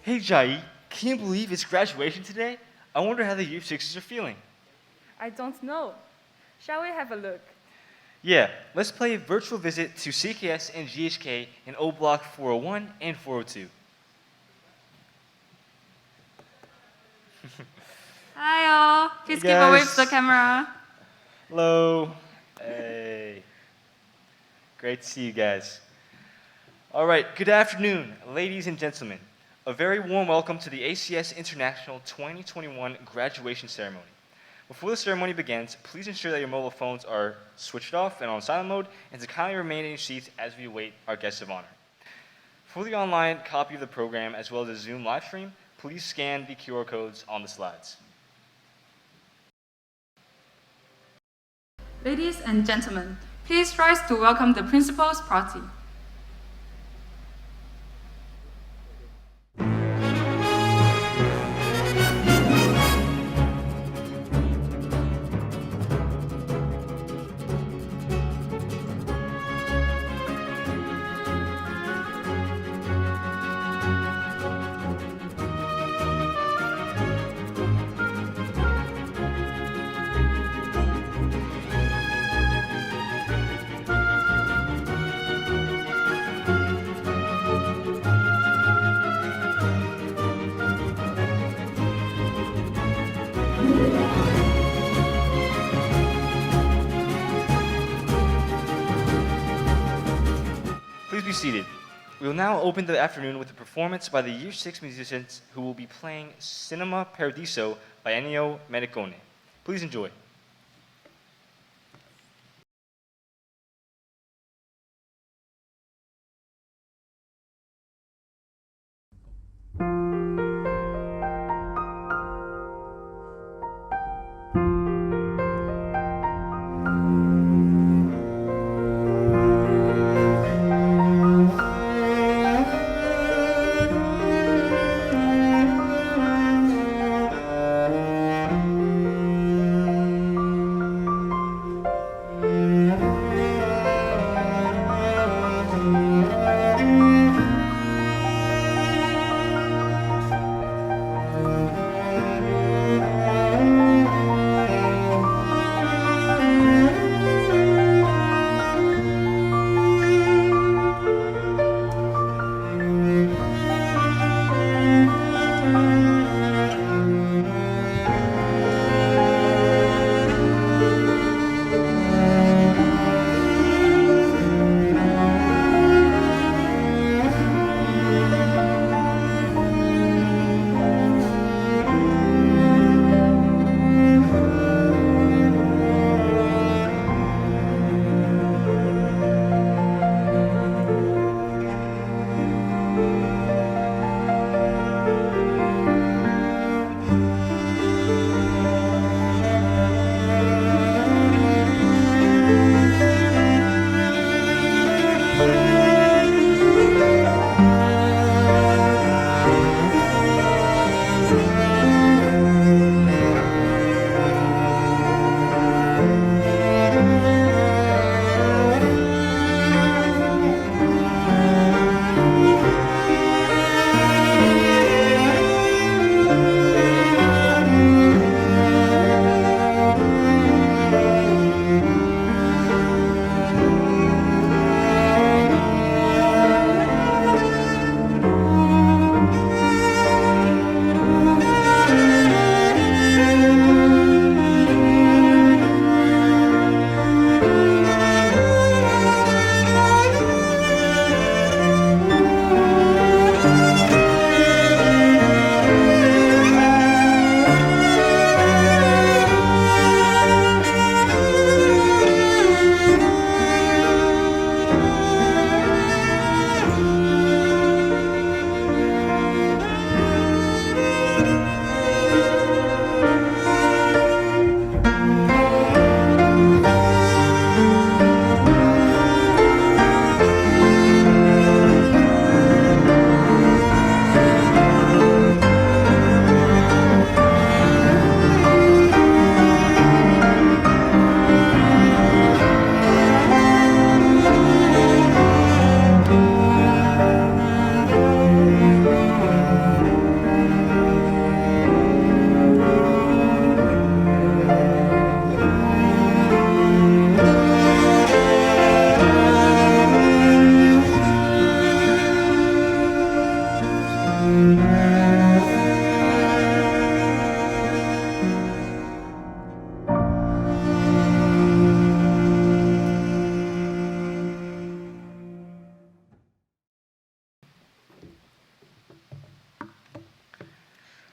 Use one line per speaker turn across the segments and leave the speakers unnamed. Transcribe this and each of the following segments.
Hey Jai, can you believe it's graduation today? I wonder how the Year 6s are feeling.
I don't know. Shall we have a look?
Yeah, let's play a virtual visit to CKS and GHK in O Block 401 and 402.
Hi all, please
Hey,
give a wave
guys.
to the camera.
Hello. Hey. Great to see you guys. All right, good afternoon, ladies and gentlemen. A very warm welcome to the ACS International 2021 graduation ceremony. Before the ceremony begins, please ensure that your mobile phones are switched off and on silent mode, and to kindly remain in your seats as we await our guests of honor. For the online copy of the program, as well as the Zoom live stream, please scan the QR codes on the slides.
Ladies and gentlemen, please rise to welcome the principal's party.
Please be seated. We will now open the afternoon with a performance by the Year 6 musicians who will be playing Cinema Paradiso by Ennio Morricone. Please enjoy.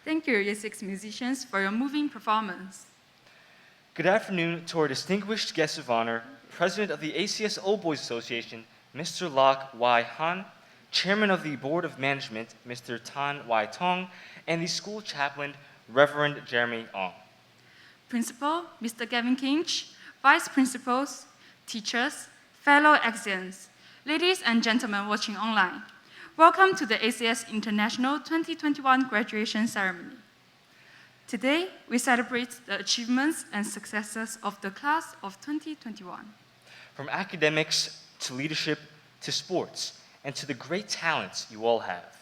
Thank you, Year 6 musicians, for your moving performance.
Good afternoon to our distinguished guest of honor, President of the ACS Old Boys Association, Mr. Lok Y Han, Chairman of the Board of Management, Mr. Tan Y Tong, and the school chaplain, Reverend Jeremy Ong.
Principal, Mr. Gavin Kinch, Vice Principals, teachers, fellow exons, ladies and gentlemen watching online, welcome to the ACS International 2021 graduation ceremony. Today, we celebrate the achievements and successes of the class of 2021.
From academics to leadership to sports and to the great talents you all have.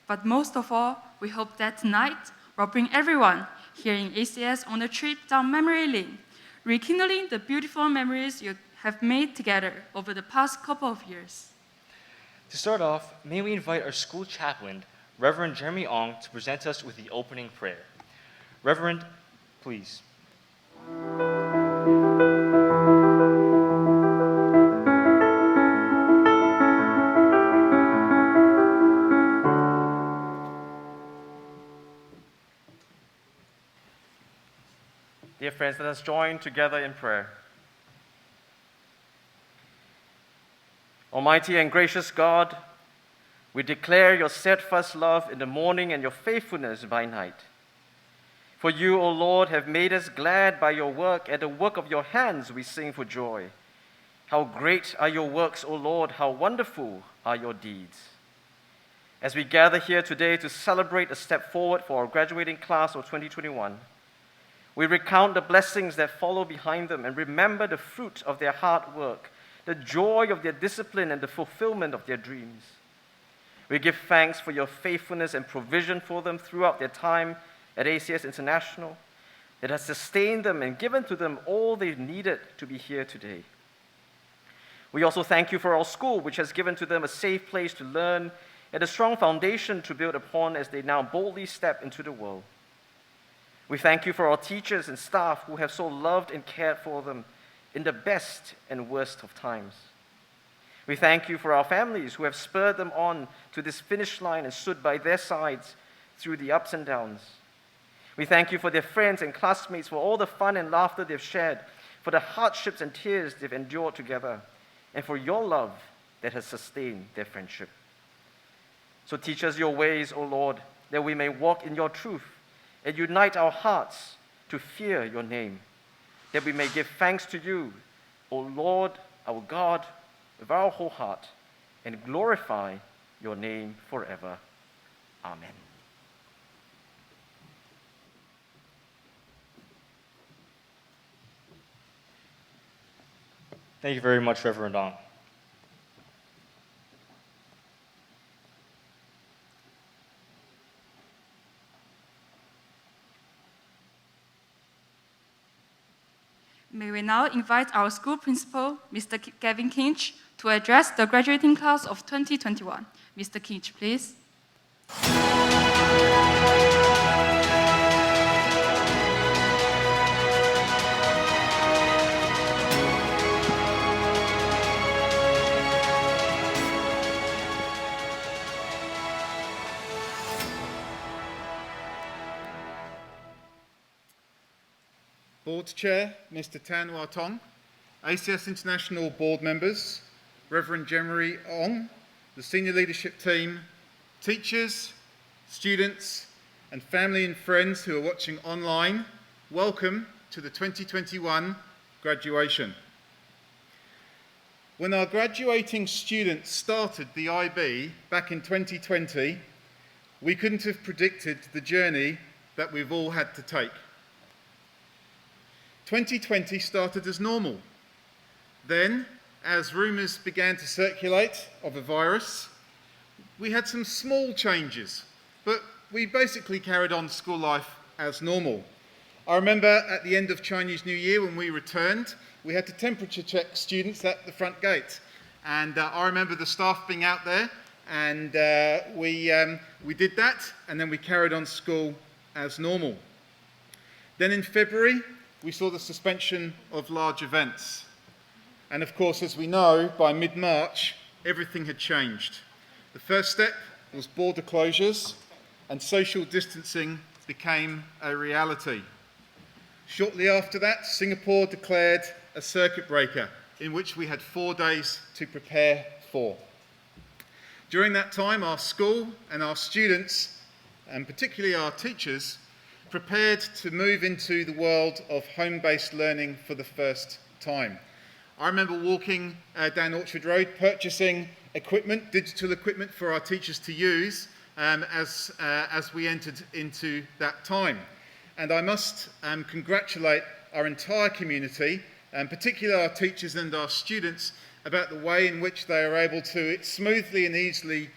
But most of all, we hope that tonight will bring everyone here in ACS on a trip down memory lane, rekindling the beautiful memories you have made together over the past couple of years.
To start off, may we invite our school chaplain, Reverend Jeremy Ong, to present us with the opening prayer. Reverend, please.
Dear friends, let us join together in prayer. Almighty and gracious God, we declare your steadfast love in the morning and your faithfulness by night. For you, O Lord, have made us glad by your work, and the work of your hands we sing for joy. How great are your works, O Lord, how wonderful are your deeds. As we gather here today to celebrate a step forward for our graduating class of 2021, we recount the blessings that follow behind them and remember the fruit of their hard work, the joy of their discipline, and the fulfillment of their dreams. We give thanks for your faithfulness and provision for them throughout their time at ACS International that has sustained them and given to them all they needed to be here today. We also thank you for our school, which has given to them a safe place to learn and a strong foundation to build upon as they now boldly step into the world. We thank you for our teachers and staff who have so loved and cared for them in the best and worst of times. We thank you for our families who have spurred them on to this finish line and stood by their sides through the ups and downs. We thank you for their friends and classmates, for all the fun and laughter they've shared, for the hardships and tears they've endured together, and for your love that has sustained their friendship. So teach us your ways, O Lord, that we may walk in your truth and unite our hearts to fear your name, that we may give thanks to you, O Lord, our God, with our whole heart, and glorify your name forever. Amen.
Thank you very much, Reverend Ong.
May we now invite our school principal, Mr. Gavin Kinch, to address the graduating class of 2021. Mr. Kinch, please.
Board Chair, Mr. Tan Wah Tong, ACS International Board members, Reverend Jeremy Ong, the senior leadership team, teachers, students, and family and friends who are watching online, welcome to the 2021 graduation. When our graduating students started the IB back in 2020, we couldn't have predicted the journey that we've all had to take. 2020 started as normal. Then, as rumours began to circulate of a virus, we had some small changes, but we basically carried on school life as normal. I remember at the end of Chinese New Year when we returned, we had to temperature check students at the front gate. And I remember the staff being out there, and we did that, and then we carried on school as normal. Then in February, we saw the suspension of large events. And of course, as we know, by mid-March, everything had changed. The first step was border closures, and social distancing became a reality. Shortly after that, Singapore declared a circuit breaker in which we had 4 days to prepare for. During that time, our school and our students, and particularly our teachers, prepared to move into the world of home-based learning for the first time. I remember walking down Orchard Road, purchasing equipment, digital equipment for our teachers to use as we entered into that time. And I must congratulate our entire community, and particularly our teachers and our students, about the way in which they are able to smoothly and easily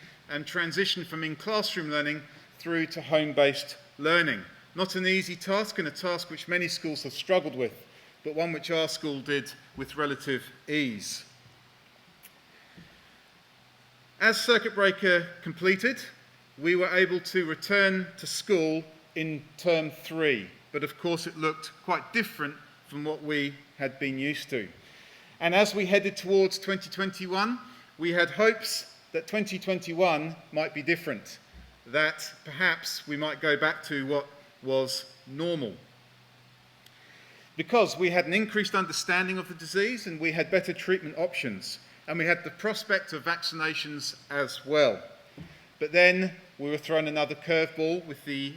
transition from in-classroom learning through to home-based learning. Not an easy task, and a task which many schools have struggled with, but one which our school did with relative ease. As circuit breaker completed, we were able to return to school in term 3, but of course it looked quite different from what we had been used to. And as we headed towards 2021, we had hopes that 2021 might be different, that perhaps we might go back to what was normal. Because we had an increased understanding of the disease and we had better treatment options, and we had the prospect of vaccinations as well. But then we were thrown another curveball with the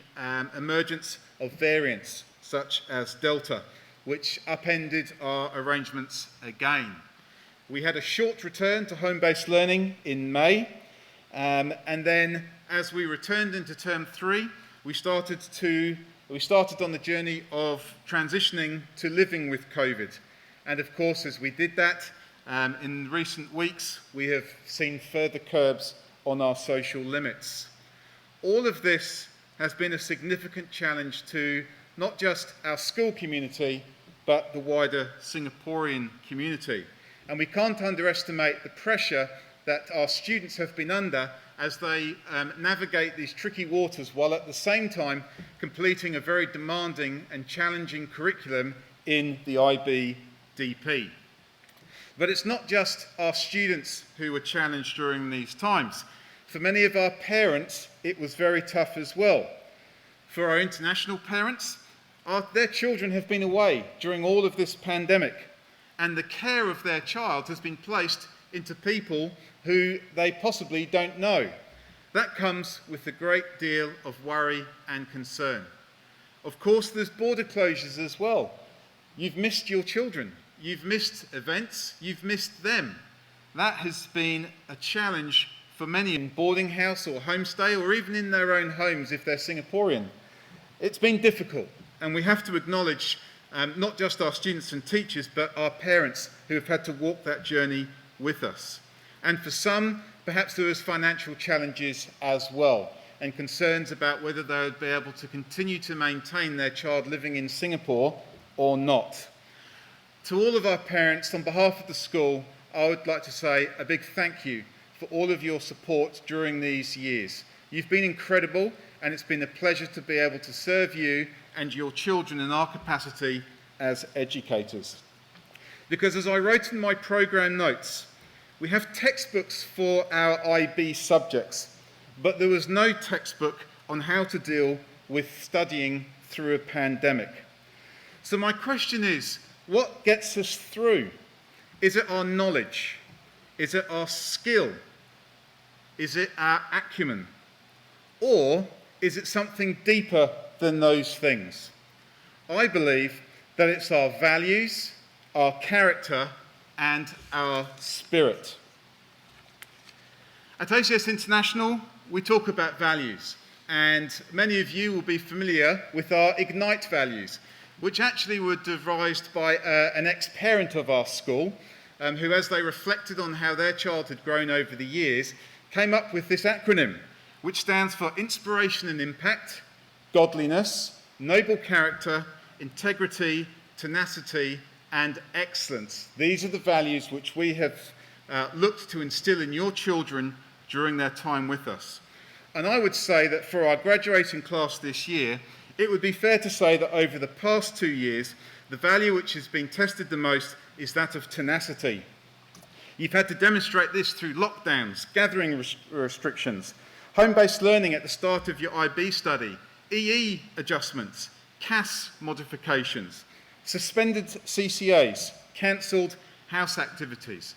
emergence of variants such as Delta, which upended our arrangements again. We had a short return to home-based learning in May, and then as we returned into term 3, we started on the journey of transitioning to living with COVID. And of course, as we did that, in recent weeks, we have seen further curbs on our social limits. All of this has been a significant challenge to not just our school community, but the wider Singaporean community. And we can't underestimate the pressure that our students have been under as they navigate these tricky waters, while at the same time completing a very demanding and challenging curriculum in the IBDP. But it's not just our students who were challenged during these times. For many of our parents, it was very tough as well. For our international parents, their children have been away during all of this pandemic, and the care of their child has been placed into people who they possibly don't know. That comes with a great deal of worry and concern. Of course, there's border closures as well. You've missed your children, you've missed events, you've missed them. That has been a challenge for many in boarding house or homestay, or even in their own homes if they're Singaporean. It's been difficult, and we have to acknowledge not just our students and teachers, but our parents who have had to walk that journey with us. And for some, perhaps there was financial challenges as well, and concerns about whether they would be able to continue to maintain their child living in Singapore or not. To all of our parents, on behalf of the school, I would like to say a big thank you for all of your support during these years. You've been incredible, and it's been a pleasure to be able to serve you and your children in our capacity as educators. Because as I wrote in my programme notes, we have textbooks for our IB subjects, but there was no textbook on how to deal with studying through a pandemic. So my question is, what gets us through? Is it our knowledge? Is it our skill? Is it our acumen? Or is it something deeper than those things? I believe that it's our values, our character, and our spirit. At ACS International, we talk about values, and many of you will be familiar with our Ignite values, which actually were devised by an ex-parent of our school, who, as they reflected on how their child had grown over the years, came up with this acronym, which stands for Inspiration and Impact, Godliness, Noble Character, Integrity, Tenacity, and Excellence. These are the values which we have looked to instill in your children during their time with us. And I would say that for our graduating class this year, it would be fair to say that over the past 2 years, the value which has been tested the most is that of tenacity. You've had to demonstrate this through lockdowns, gathering restrictions, home-based learning at the start of your IB study, EE adjustments, CAS modifications, suspended CCAs, cancelled house activities,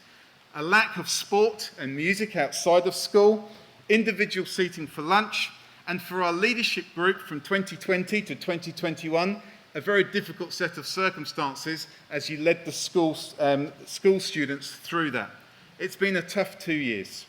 a lack of sport and music outside of school, individual seating for lunch, and for our leadership group from 2020 to 2021, a very difficult set of circumstances as you led the school students through that. It's been a tough 2 years.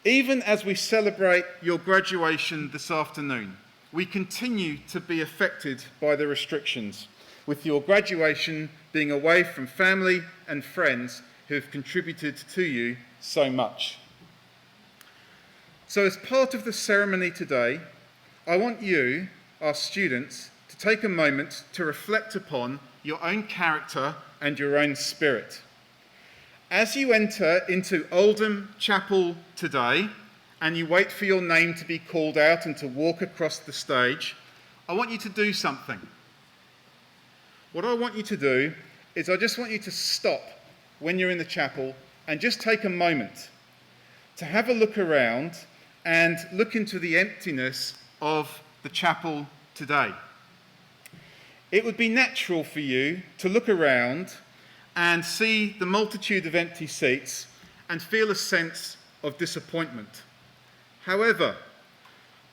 Even as we celebrate your graduation this afternoon, we continue to be affected by the restrictions, with your graduation being away from family and friends who have contributed to you so much. So as part of the ceremony today, I want you, our students, to take a moment to reflect upon your own character and your own spirit. As you enter into Oldham Chapel today, and you wait for your name to be called out and to walk across the stage, I want you to do something. What I want you to do is I just want you to stop when you're in the chapel and just take a moment to have a look around and look into the emptiness of the chapel today. It would be natural for you to look around and see the multitude of empty seats and feel a sense of disappointment. However,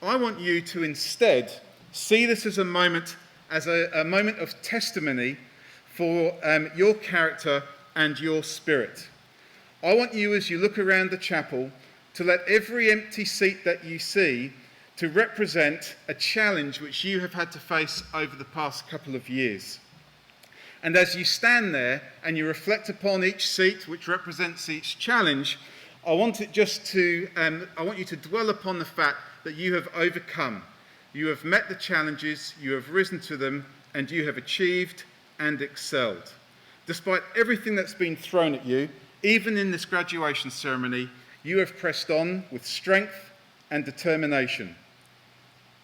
I want you to instead see this as a moment of testimony for your character and your spirit. I want you, as you look around the chapel, to let every empty seat that you see to represent a challenge which you have had to face over the past couple of years. And as you stand there and you reflect upon each seat which represents each challenge, I want you to dwell upon the fact that you have overcome. You have met the challenges, you have risen to them, and you have achieved and excelled. Despite everything that's been thrown at you, even in this graduation ceremony, you have pressed on with strength and determination.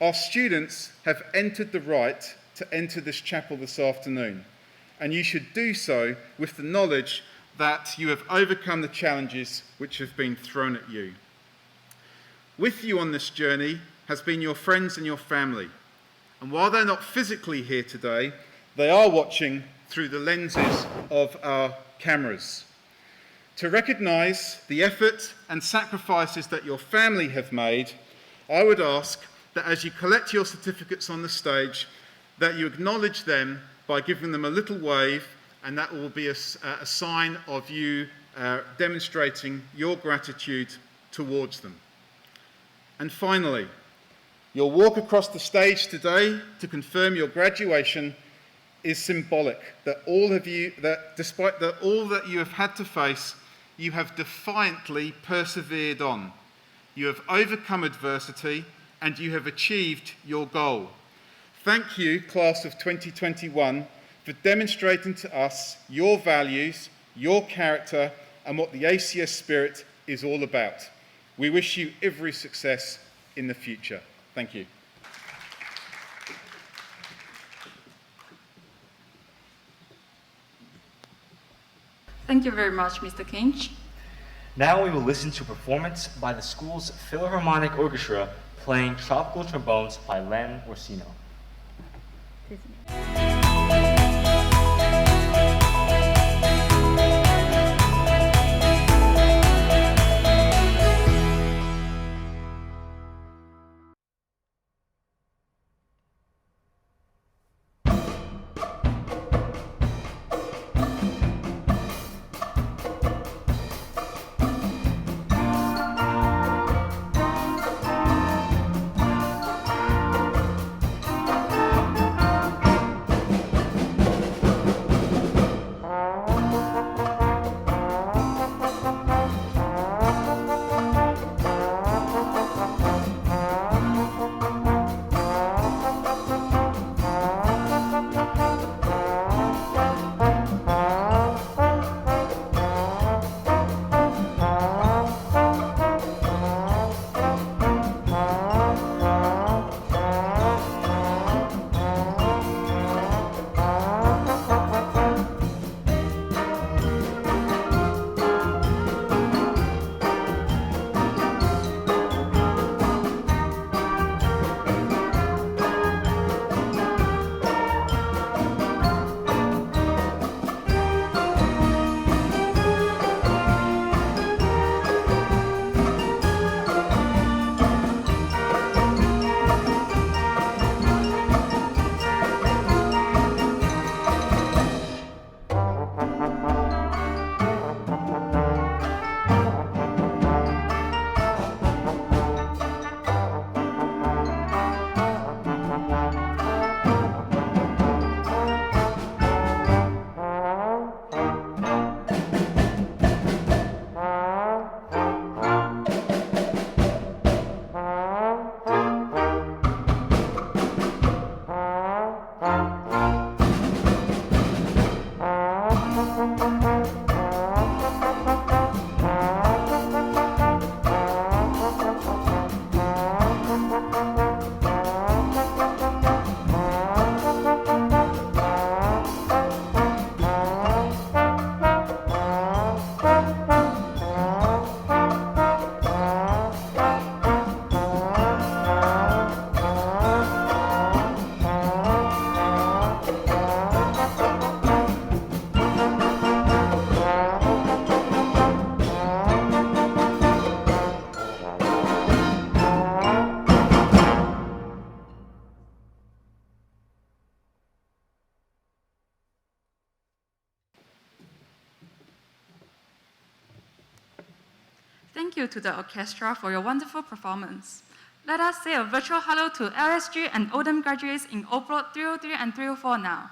Our students have entered the right to enter this chapel this afternoon, and you should do so with the knowledge that you have overcome the challenges which have been thrown at you. With you on this journey has been your friends and your family, and while they're not physically here today, they are watching through the lenses of our cameras. To recognise the effort and sacrifices that your family have made, I would ask that as you collect your certificates on the stage, that you acknowledge them by giving them a little wave, and that will be a sign of you demonstrating your gratitude towards them. And finally, your walk across the stage today to confirm your graduation is symbolic that despite all that you have had to face, you have defiantly persevered on. You have overcome adversity and you have achieved your goal. Thank you, class of 2021, for demonstrating to us your values, your character, and what the ACS spirit is all about. We wish you every success in the future. Thank you.
Thank you very much, Mr. Kinch.
Now we will listen to a performance by the school's Philharmonic Orchestra playing Tropical Trombones by Len Orsino.
Thank you to the orchestra for your wonderful performance. Let us say a virtual hello to LSG and Oldham graduates in O Block 303 and 304 now.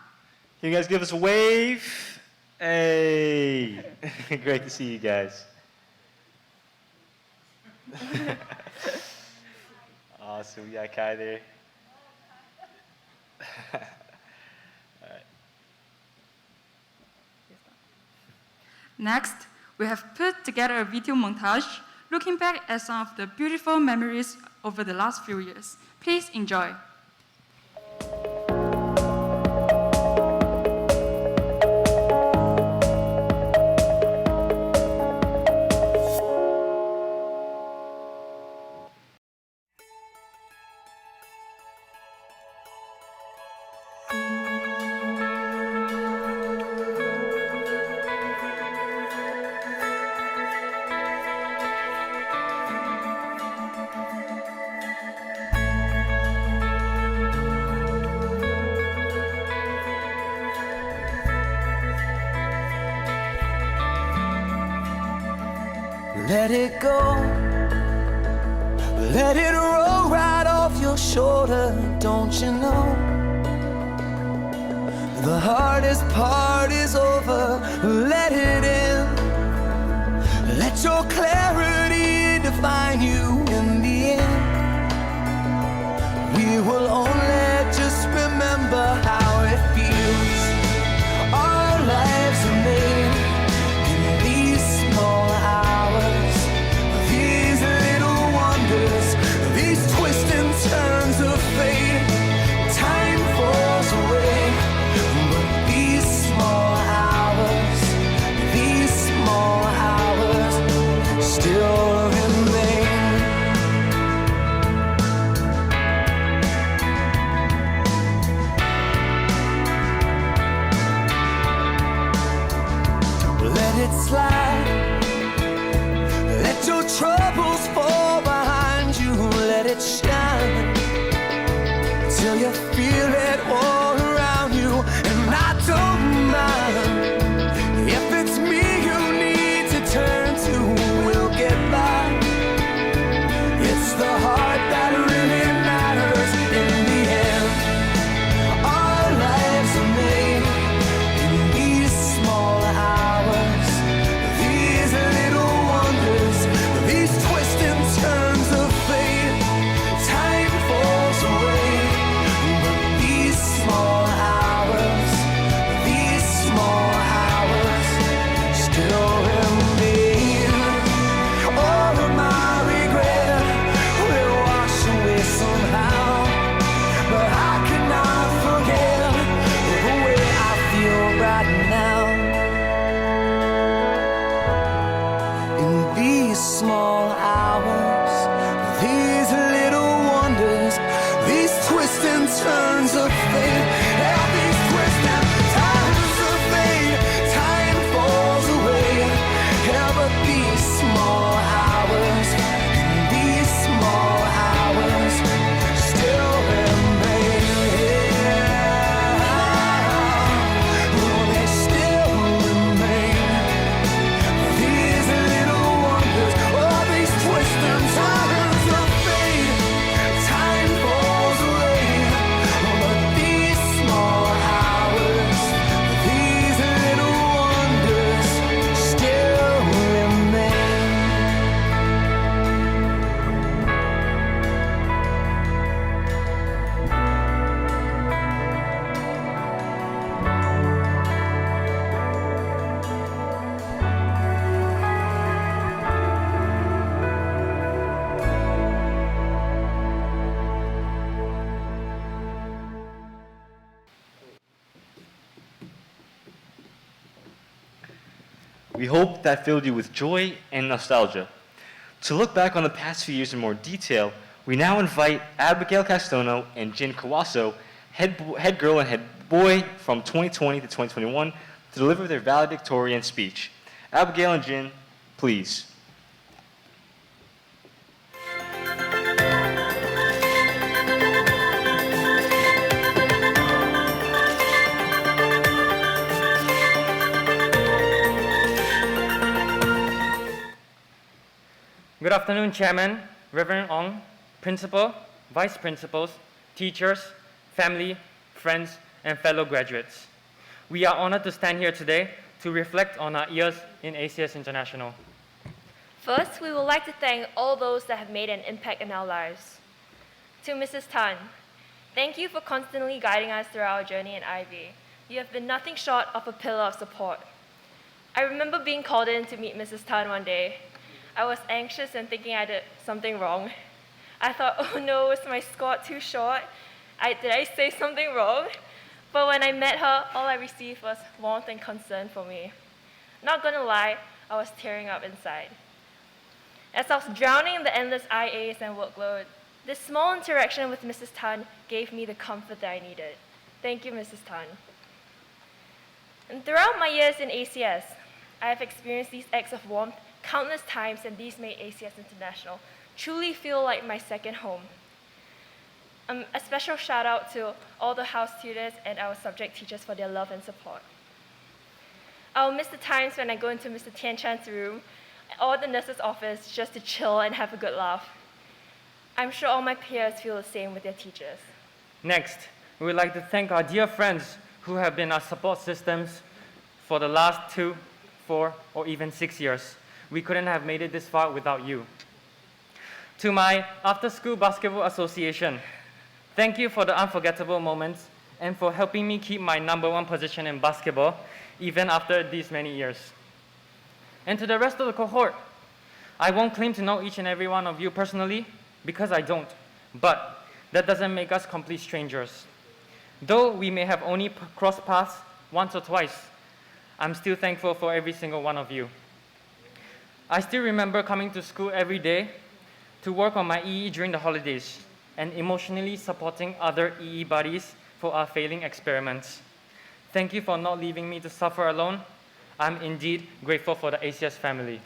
Can you guys give us a wave? Hey! Great to see you guys. Awesome, we got Kai there.
Next, we have put together a video montage looking back at some of the beautiful memories over the last few years. Please enjoy.
Let it go, let it roll right off your shoulder, don't you know? The hardest part is over, let it in. Let your clarity define you in the end. We will only just remember how it feels. Our lives are made in these small hours, these little wonders, these twists and turns of fate. Time falls away, but these small hours still remain. Let it slide, let your troubles fall behind you, let it shine till you feel it all around you. And I don't mind if it's me you need to turn to, we'll get by. It's the heart that really matters in the end. Our lives are made in these small hours, these little wonders, these twists and turns of fate. Time falls away, but these small hours still remain. All of my regret will wash away somehow, but I cannot forget the way I feel right now. In these small hours, these little wonders, these twists and turns of fate, yeah, these twists and turns of fate. Time falls away, yeah, but these small hours still remain. Oh, they still remain. These little wonders, oh, these twists and turns of fate. Time falls away, but these small hours, these little wonders still remain.
We hope that filled you with joy and nostalgia. To look back on the past few years in more detail, we now invite Abigail Castono and Jin Kawaso, head girl and head boy from 2020 to 2021, to deliver their valedictorian speech. Abigail and Jin, please.
Good afternoon, Chairman, Reverend Ong, Principal, Vice Principals, teachers, family, friends, and fellow graduates. We are honored to stand here today to reflect on our years in ACS International.
First, we would like to thank all those that have made an impact in our lives. To Mrs. Tan, thank you for constantly guiding us through our journey in IB. You have been nothing short of a pillar of support. I remember being called in to meet Mrs. Tan one day. I was anxious and thinking I did something wrong. I thought, oh no, was my score too short? Did I say something wrong? But when I met her, all I received was warmth and concern for me. Not gonna lie, I was tearing up inside. As I was drowning in the endless IAs and workload, this small interaction with Mrs. Tan gave me the comfort that I needed. Thank you, Mrs. Tan. And throughout my years in ACS, I have experienced these acts of warmth countless times, and these made ACS International truly feel like my second home. A special shout out to all the house tutors and our subject teachers for their love and support. I'll miss the times when I go into Mr. Tian Chan's room or the nurse's office just to chill and have a good laugh. I'm sure all my peers feel the same with their teachers.
Next, we would like to thank our dear friends who have been our support systems for the last 2, 4, or even 6 years. We couldn't have made it this far without you. To my after-school basketball association, thank you for the unforgettable moments and for helping me keep my #1 position in basketball even after these many years. And to the rest of the cohort, I won't claim to know each and every one of you personally because I don't, but that doesn't make us complete strangers. Though we may have only crossed paths once or twice, I'm still thankful for every single one of you. I still remember coming to school every day to work on my EE during the holidays and emotionally supporting other EE buddies for our failing experiments. Thank you for not leaving me to suffer alone. I'm indeed grateful for the ACS family.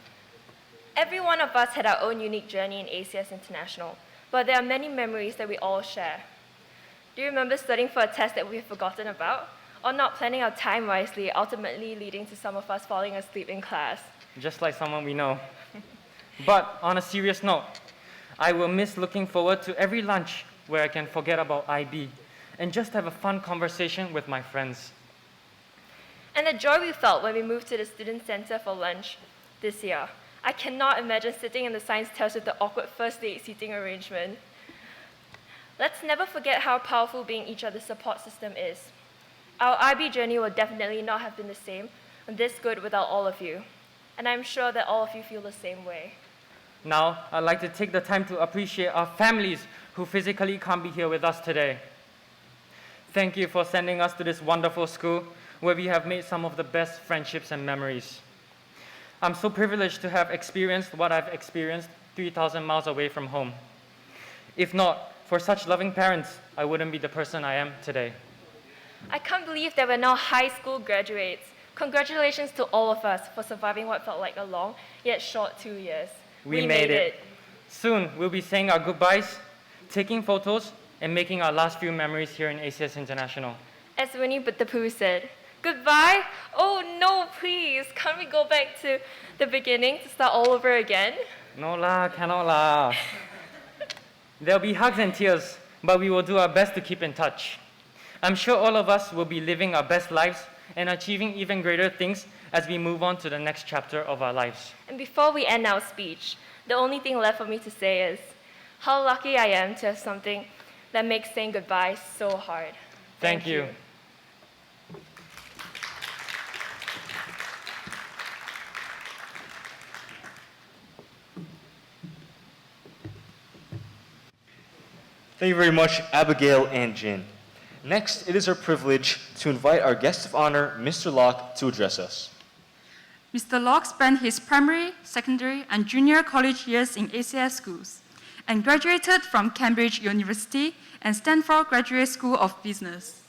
Every one of us had our own unique journey in ACS International, but there are many memories that we all share. Do you remember studying for a test that we've forgotten about? Or not planning our time wisely, ultimately leading to some of us falling asleep in class?
Just like someone we know. But on a serious note, I will miss looking forward to every lunch where I can forget about IB and just have a fun conversation with my friends.
And the joy we felt when we moved to the student center for lunch this year. I cannot imagine sitting in the science test with the awkward first date seating arrangement. Let's never forget how powerful being each other's support system is. Our IB journey will definitely not have been the same and this good without all of you. And I'm sure that all of you feel the same way.
Now, I'd like to take the time to appreciate our families who physically can't be here with us today. Thank you for sending us to this wonderful school where we have made some of the best friendships and memories. I'm so privileged to have experienced what I've experienced 3,000 miles away from home. If not for such loving parents, I wouldn't be the person I am today.
I can't believe that we're now high school graduates. Congratulations to all of us for surviving what felt like a long yet short 2 years.
We made it. Soon, we'll be saying our goodbyes, taking photos, and making our last few memories here in ACS International.
As Winnie the Pooh said, goodbye? Oh no, please. Can't we go back to the beginning to start all over again?
No lah, cannot lah. There'll be hugs and tears, but we will do our best to keep in touch. I'm sure all of us will be living our best lives and achieving even greater things as we move on to the next chapter of our lives.
And before we end our speech, the only thing left for me to say is how lucky I am to have something that makes saying goodbye so hard.
Thank you.
Thank you very much, Abigail and Jin. Next, it is our privilege to invite our guest of honor, Mr. Locke, to address us.
Mr. Locke spent his primary, secondary, and junior college years in ACS schools and graduated from Cambridge University and Stanford Graduate School of Business.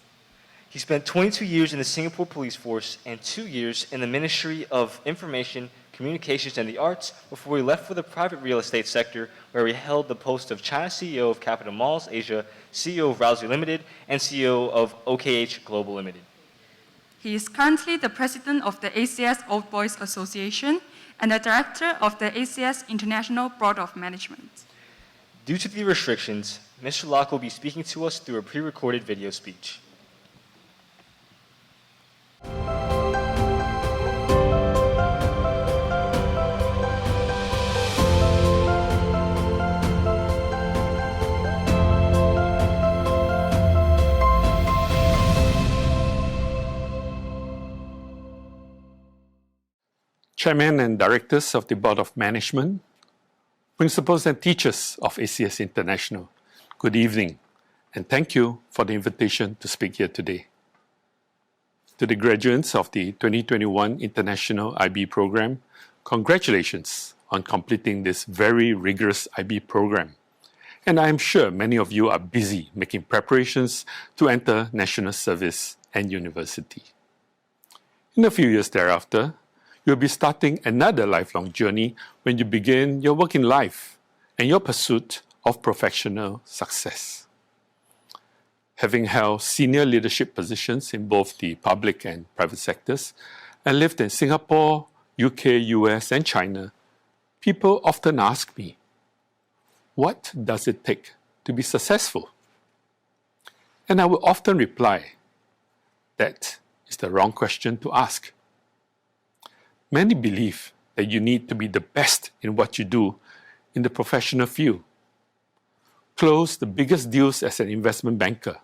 He spent 22 years in the Singapore Police Force and 2 years in the Ministry of Information, Communications, and the Arts before he left for the private real estate sector, where he held the post of China CEO of Capital Malls Asia, CEO of Rousey Limited, and CEO of OKH Global Limited.
He is currently the president of the ACS Old Boys Association and the Director of the ACS International Board of Management.
Due to the restrictions, Mr. Locke will be speaking to us through a pre-recorded video speech.
Chairman and Directors of the Board of Management, Principals and Teachers of ACS International, good evening, and thank you for the invitation to speak here today. To the graduates of the 2021 International IB program, congratulations on completing this very rigorous IB program. And I am sure many of you are busy making preparations to enter national service and university. In a few years thereafter, you'll be starting another lifelong journey when you begin your working life and your pursuit of professional success. Having held senior leadership positions in both the public and private sectors, and lived in Singapore, UK, US, and China, people often ask me, what does it take to be successful? And I will often reply, that is the wrong question to ask. Many believe that you need to be the best in what you do in the professional field. Close the biggest deals as an investment banker.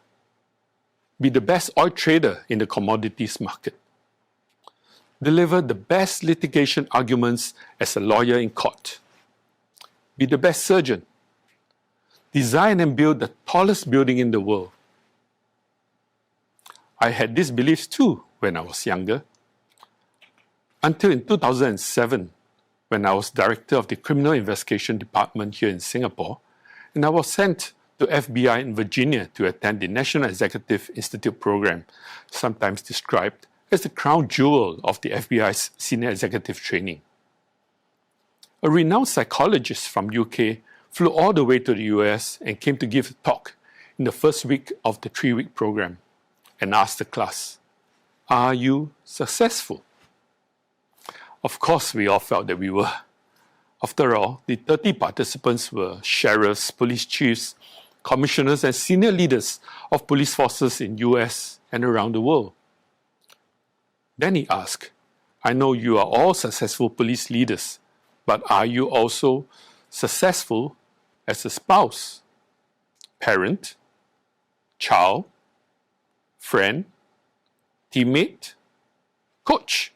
Be the best oil trader in the commodities market. Deliver the best litigation arguments as a lawyer in court. Be the best surgeon. Design and build the tallest building in the world. I had these beliefs too when I was younger. Until in 2007, when I was director of the Criminal Investigation Department here in Singapore, and I was sent to FBI in Virginia to attend the National Executive Institute program, sometimes described as the crown jewel of the FBI's senior executive training. A renowned psychologist from UK flew all the way to the US and came to give a talk in the first week of the 3-week program and asked the class, "Are you successful?" Of course, we all felt that we were. After all, the 30 participants were sheriffs, police chiefs, commissioners, and senior leaders of police forces in US and around the world. Then he asked, "I know you are all successful police leaders, but are you also successful as a spouse, parent, child, friend, teammate, coach?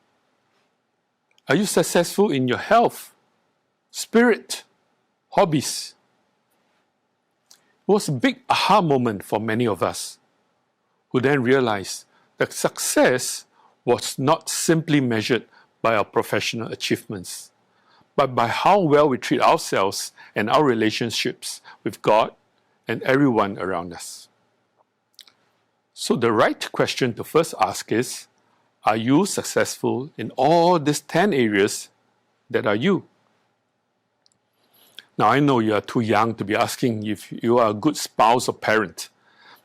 Are you successful in your health, spirit, hobbies?" It was a big aha moment for many of us, who then realized that success was not simply measured by our professional achievements, but by how well we treat ourselves and our relationships with God and everyone around us. So the right question to first ask is, are you successful in all these 10 areas that are you? Now, I know you are too young to be asking if you are a good spouse or parent,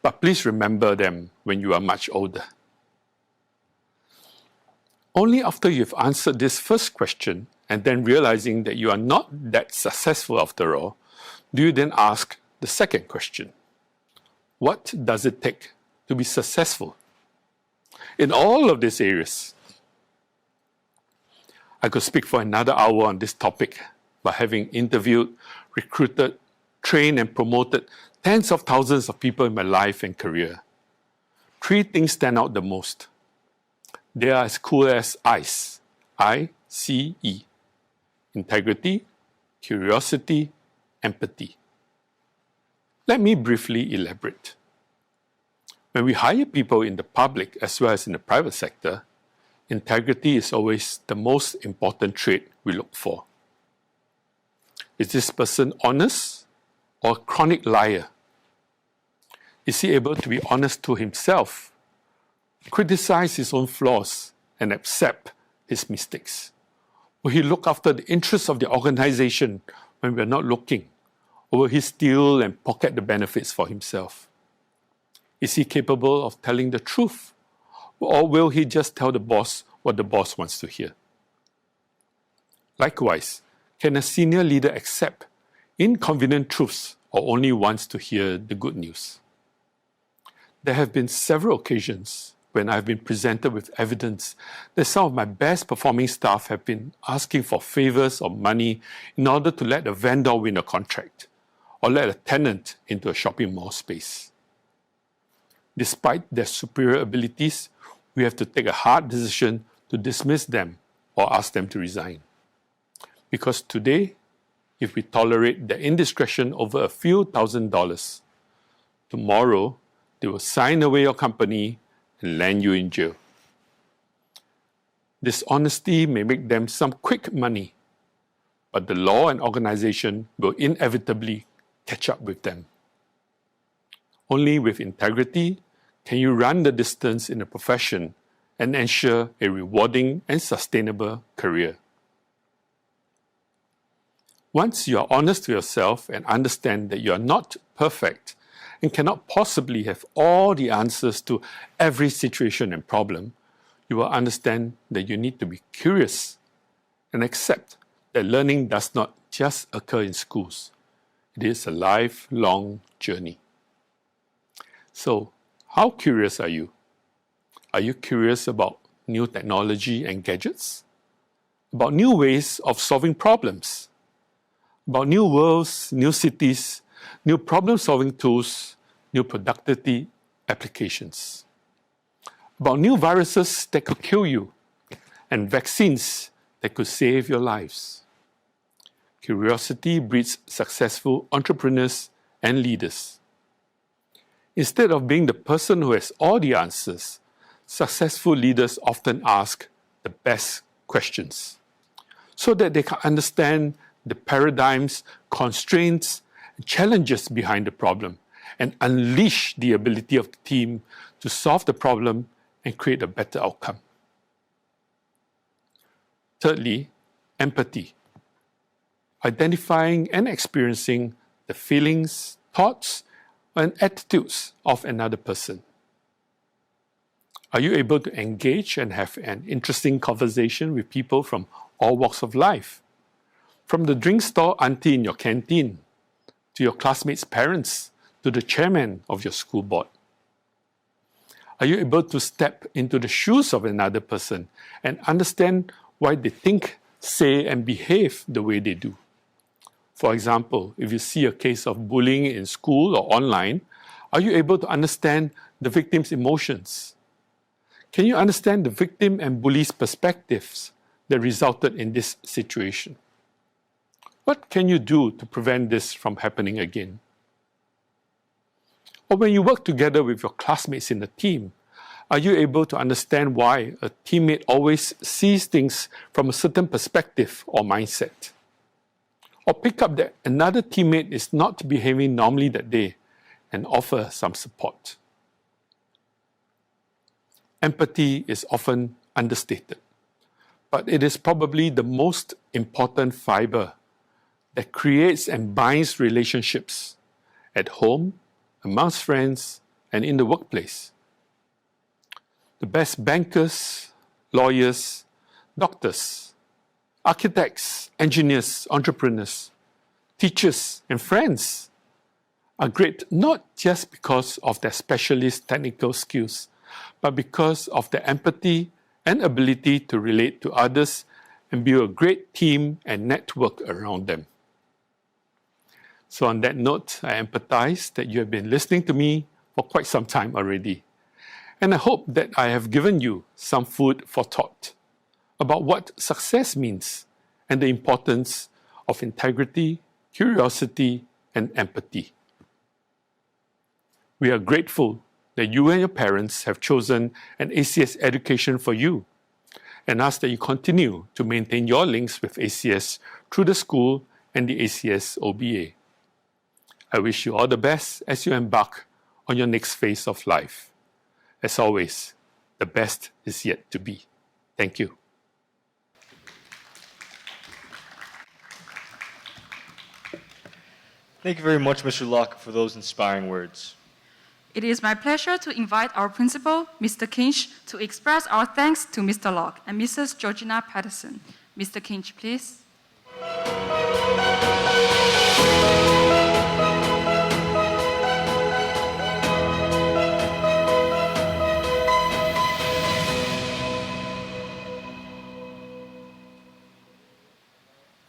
but please remember them when you are much older. Only after you've answered this first question and then realizing that you are not that successful after all, do you then ask the second question. What does it take to be successful in all of these areas? I could speak for another hour on this topic by having interviewed, recruited, trained, and promoted tens of thousands of people in my life and career. 3 things stand out the most. They are as cool as ICE, I-C-E. Integrity, curiosity, empathy. Let me briefly elaborate. When we hire people in the public as well as in the private sector, integrity is always the most important trait we look for. Is this person honest or a chronic liar? Is he able to be honest to himself, criticize his own flaws, and accept his mistakes? Will he look after the interests of the organization when we are not looking? Or will he steal and pocket the benefits for himself? Is he capable of telling the truth? Or will he just tell the boss what the boss wants to hear? Likewise, can a senior leader accept inconvenient truths or only wants to hear the good news? There have been several occasions when I've been presented with evidence that some of my best performing staff have been asking for favors or money in order to let a vendor win a contract or let a tenant into a shopping mall space. Despite their superior abilities, we have to take a hard decision to dismiss them or ask them to resign. Because today, if we tolerate their indiscretion over a few $1,000s, tomorrow they will sign away your company and land you in jail. Dishonesty may make them some quick money, but the law and organization will inevitably catch up with them. Only with integrity can you run the distance in a profession and ensure a rewarding and sustainable career. Once you are honest to yourself and understand that you are not perfect and cannot possibly have all the answers to every situation and problem, you will understand that you need to be curious and accept that learning does not just occur in schools. It is a lifelong journey. So, how curious are you? Are you curious about new technology and gadgets? About new ways of solving problems? About new worlds, new cities, new problem-solving tools, new productivity applications? About new viruses that could kill you and vaccines that could save your lives? Curiosity breeds successful entrepreneurs and leaders. Instead of being the person who has all the answers, successful leaders often ask the best questions so that they can understand the paradigms, constraints, and challenges behind the problem and unleash the ability of the team to solve the problem and create a better outcome. Thirdly, empathy. Identifying and experiencing the feelings, thoughts, and attitudes of another person. Are you able to engage and have an interesting conversation with people from all walks of life? From the drink store auntie in your canteen, to your classmates' parents, to the chairman of your school board. Are you able to step into the shoes of another person and understand why they think, say, and behave the way they do? For example, if you see a case of bullying in school or online, are you able to understand the victim's emotions? Can you understand the victim and bully's perspectives that resulted in this situation? What can you do to prevent this from happening again? Or when you work together with your classmates in a team, are you able to understand why a teammate always sees things from a certain perspective or mindset? Or pick up that another teammate is not behaving normally that day and offer some support. Empathy is often understated, but it is probably the most important fiber that creates and binds relationships at home, amongst friends, and in the workplace. The best bankers, lawyers, doctors, architects, engineers, entrepreneurs, teachers, and friends are great not just because of their specialist technical skills, but because of their empathy and ability to relate to others and build a great team and network around them. So on that note, I empathize that you have been listening to me for quite some time already. And I hope that I have given you some food for thought about what success means and the importance of integrity, curiosity, and empathy. We are grateful that you and your parents have chosen an ACS education for you and ask that you continue to maintain your links with ACS through the school and the ACS OBA. I wish you all the best as you embark on your next phase of life. As always, the best is yet to be. Thank you.
Thank you very much, Mr. Locke, for those inspiring words.
It is my pleasure to invite our principal, Mr. Kinch, to express our thanks to Mr. Locke and Mrs. Georgina Patterson. Mr. Kinch, please.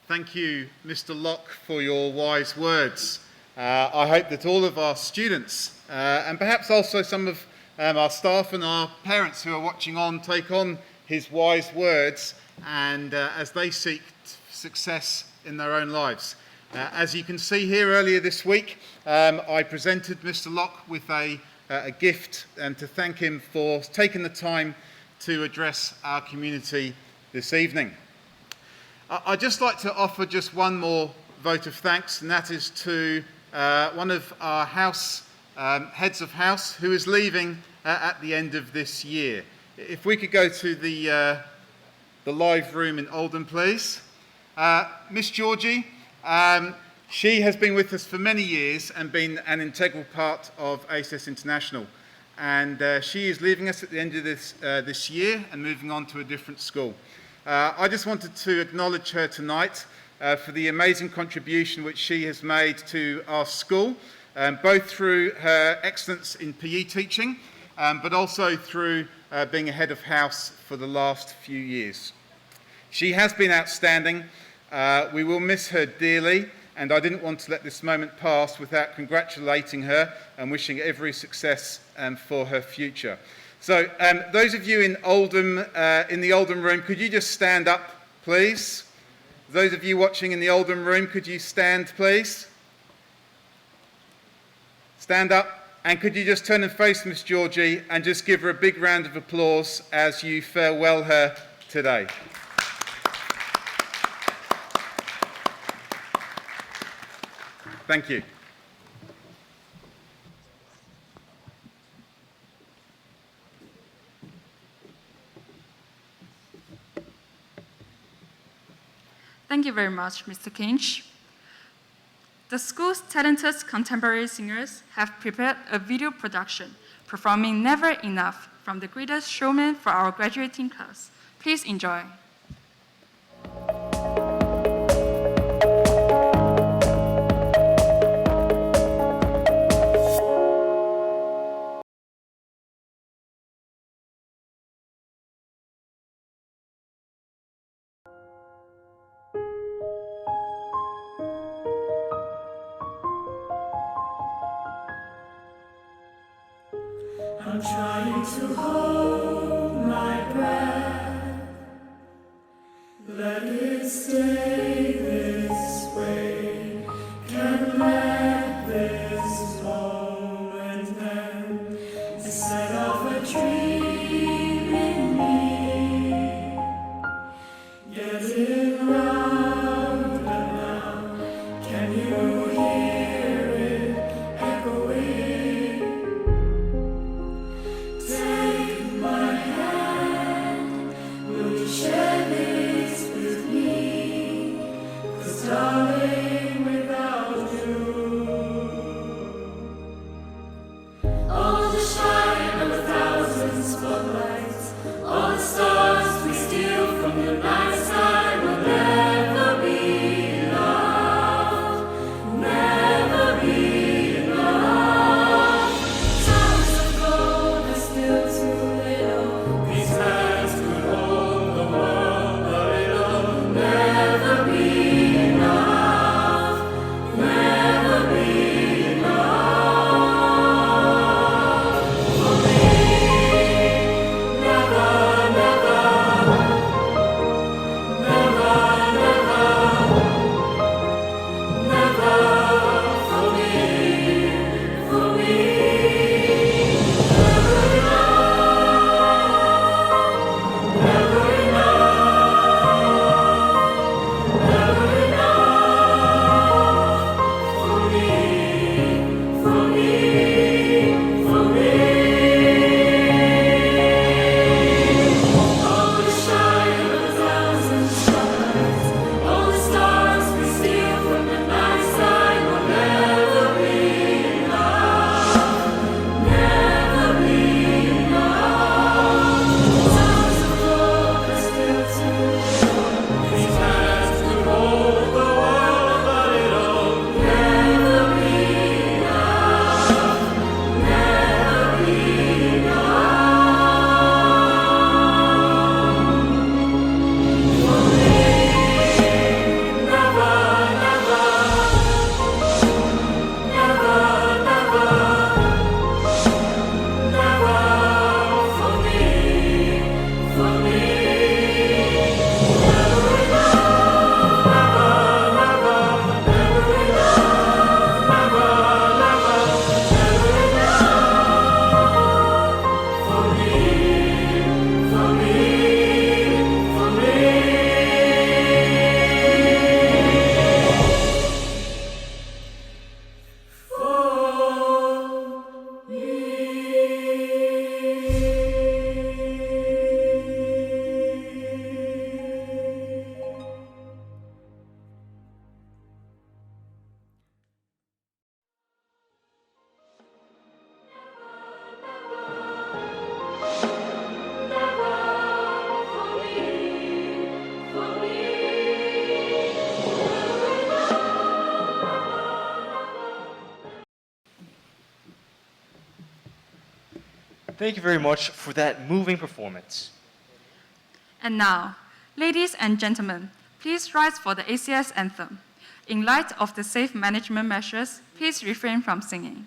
Thank you, Mr. Locke, for your wise words. I hope that all of our students, and perhaps also some of our staff and our parents who are watching on, take on his wise words and as they seek success in their own lives. As you can see here earlier this week, I presented Mr. Locke with a gift to thank him for taking the time to address our community this evening. I'd just like to offer just one more vote of thanks, and that is to one of our house heads of house who is leaving at the end of this year. If we could go to the live room in Oldham, please. Miss Georgie, she has been with us for many years and been an integral part of ACS International. And she is leaving us at the end of this year and moving on to a different school. I just wanted to acknowledge her tonight for the amazing contribution which she has made to our school, both through her excellence in PE teaching, but also through being a head of house for the last few years. She has been outstanding. We will miss her dearly, and I didn't want to let this moment pass without congratulating her and wishing every success for her future. So those of you in Oldham, in the Oldham room, could you just stand up, please? Those of you watching in the Oldham room, could you stand, please? Stand up, and could you just turn and face Miss Georgie and just give her a big round of applause as you farewell her today. Thank you.
Thank you very much, Mr. Kinch. The school's talented contemporary singers have prepared a video production performing Never Enough from The Greatest Showman for our graduating class. Please enjoy.
I'm trying to hold my breath, let it stay this way, can't let this moment end, set off a dream in me, getting louder now, can you hear it echoing? Darling, without you,
Thank you very much for that moving performance.
And now, ladies and gentlemen, please rise for the ACS anthem. In light of the safe management measures, please refrain from singing.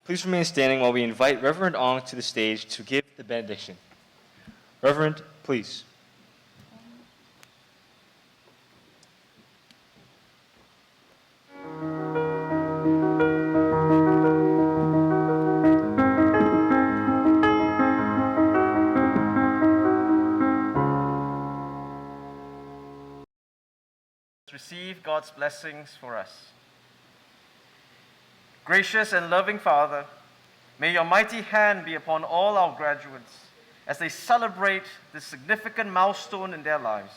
Please remain standing while we invite Reverend Ong to the stage to give the benediction. Reverend, please.
Receive God's blessings for us. Gracious and loving Father, may your mighty hand be upon all our graduates as they celebrate this significant milestone in their lives.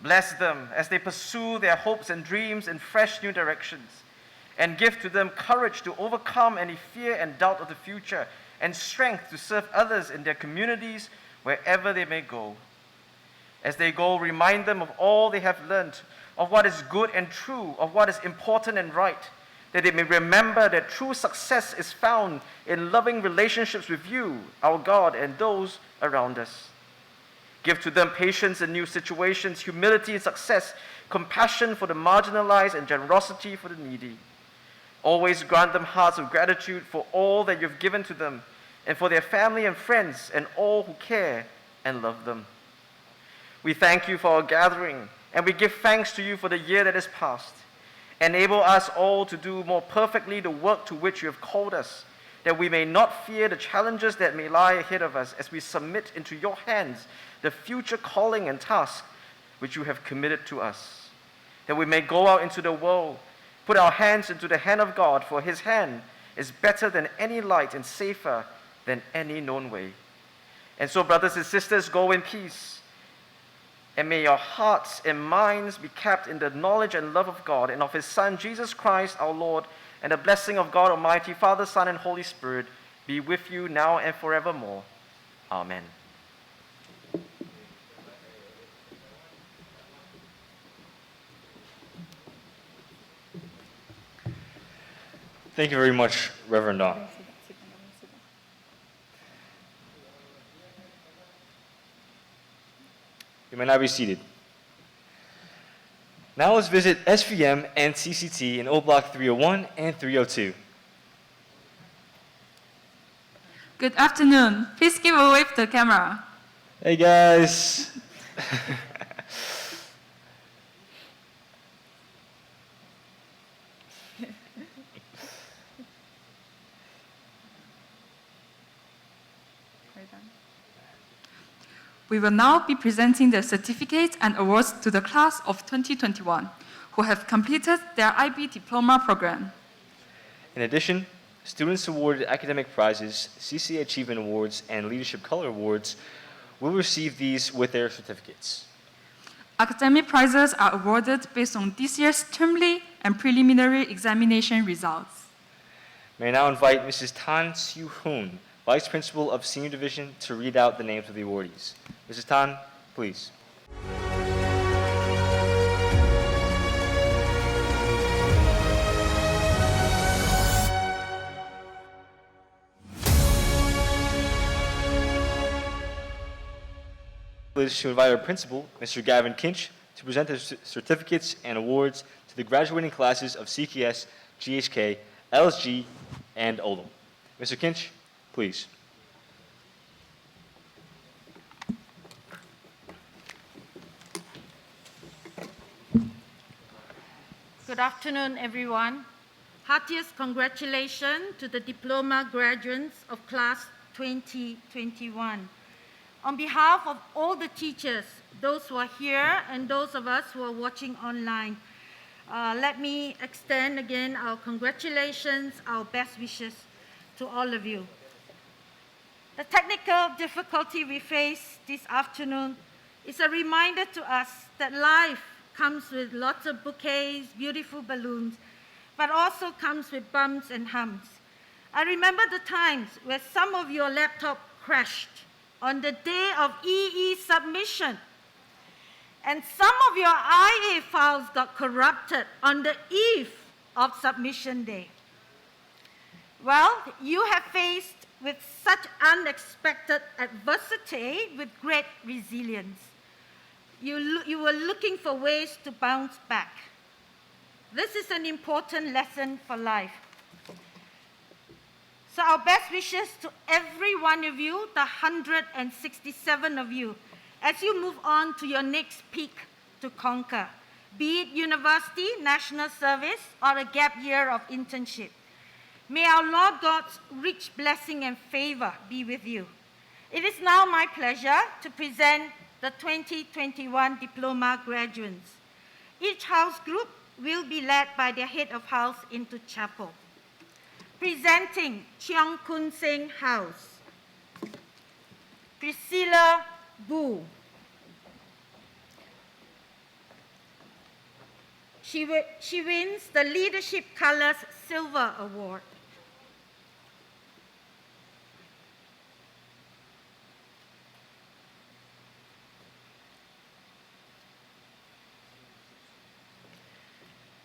Bless them as they pursue their hopes and dreams in fresh new directions, and give to them courage to overcome any fear and doubt of the future, and strength to serve others in their communities wherever they may go. As they go, remind them of all they have learned, of what is good and true, of what is important and right, that they may remember that true success is found in loving relationships with you, our God, and those around us. Give to them patience in new situations, humility in success, compassion for the marginalized, and generosity for the needy. Always grant them hearts of gratitude for all that you've given to them, and for their family and friends, and all who care and love them. We thank you for our gathering, and we give thanks to you for the year that is past. Enable us all to do more perfectly the work to which you have called us, that we may not fear the challenges that may lie ahead of us as we submit into your hands the future calling and task which you have committed to us. That we may go out into the world, put our hands into the hand of God, for his hand is better than any light and safer than any known way. And so, brothers and sisters, go in peace. And may your hearts and minds be kept in the knowledge and love of God and of his Son, Jesus Christ, our Lord, and the blessing of God Almighty, Father, Son, and Holy Spirit be with you now and forevermore. Amen.
Thank you very much, Reverend Ong. You may now be seated. Now let's visit SVM and CCT in O Block 301 and 302.
Good afternoon. Please give a wave to the camera.
Hey guys.
We will now be presenting the certificates and awards to the class of 2021 who have completed their IB diploma program.
In addition, students awarded academic prizes, CCA Achievement Awards, and Leadership Color Awards will receive these with their certificates.
Academic prizes are awarded based on this year's termly and preliminary examination results.
May I now invite Mrs. Tan Siu-hoon, Vice Principal of Senior Division, to read out the names of the awardees. Mrs. Tan, please. Please to invite our principal, Mr. Gavin Kinch, to present the certificates and awards to the graduating classes of CKS, GHK, LSG, and Oldham. Mr. Kinch, please.
Good afternoon, everyone. Heartiest congratulations to the diploma graduates of class 2021. On behalf of all the teachers, those who are here and those of us who are watching online, let me extend again our congratulations, our best wishes to all of you. The technical difficulty we face this afternoon is a reminder to us that life comes with lots of bouquets, beautiful balloons, but also comes with bumps and humps. I remember the times where some of your laptop crashed on the day of EE submission, and some of your IA files got corrupted on the eve of submission day. Well, you have faced with such unexpected adversity with great resilience. You were looking for ways to bounce back. This is an important lesson for life. So our best wishes to every one of you, the 167 of you, as you move on to your next peak to conquer, be it university, national service, or a gap year of internship. May our Lord God's rich blessing and favor be with you. It is now my pleasure to present the 2021 diploma graduates. Each house group will be led by their head of house into chapel. Presenting Cheong Kun Seng House, Priscilla Bu. She wins the Leadership Colors Silver Award.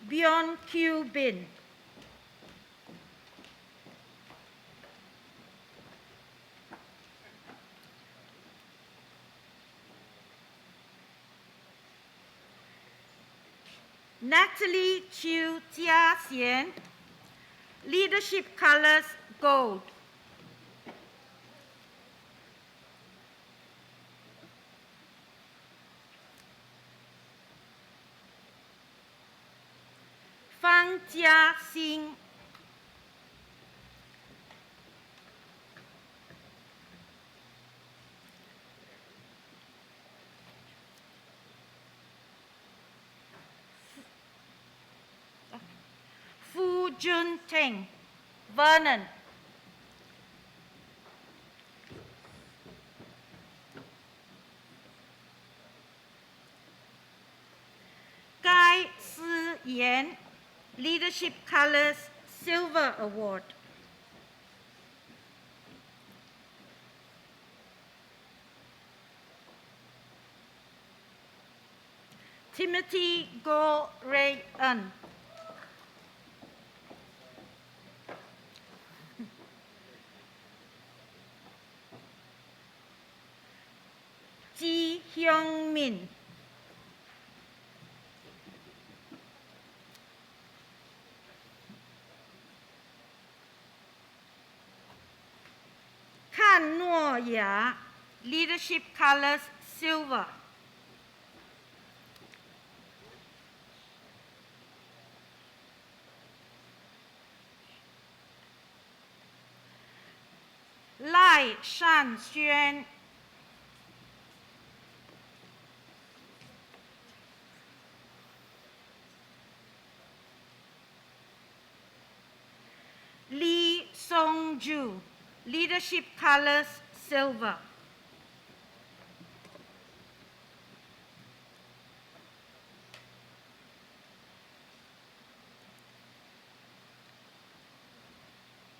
Beyond Q Bin. Natalie Chiu Jia Xian, Leadership Colors Gold. Fang Jia Xing, Fu Jun Teng, Vernon. Gai Si Yan, Leadership Colors Silver Award. Timothy Go Ray Un. Ji Hyung Min. Kan Nuo Ya, Leadership Colors Silver. 蔡善轩、Lee Song-ju, Leadership Colors Silver.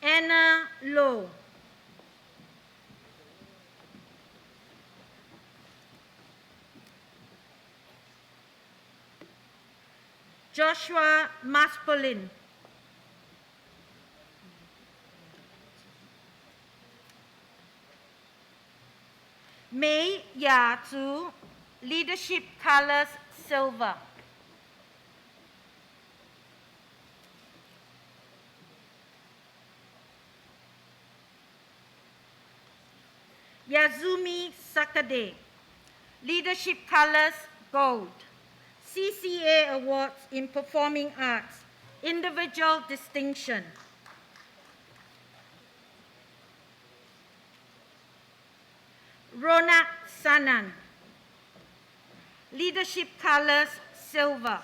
Anna Low. Joshua Maspolin. Mei Ya Zhu, Leadership Colors Silver. Yazumi Sakade, Leadership Colors Gold. CCA Awards in Performing Arts, Individual Distinction. Ronak Sanan, Leadership Colors Silver.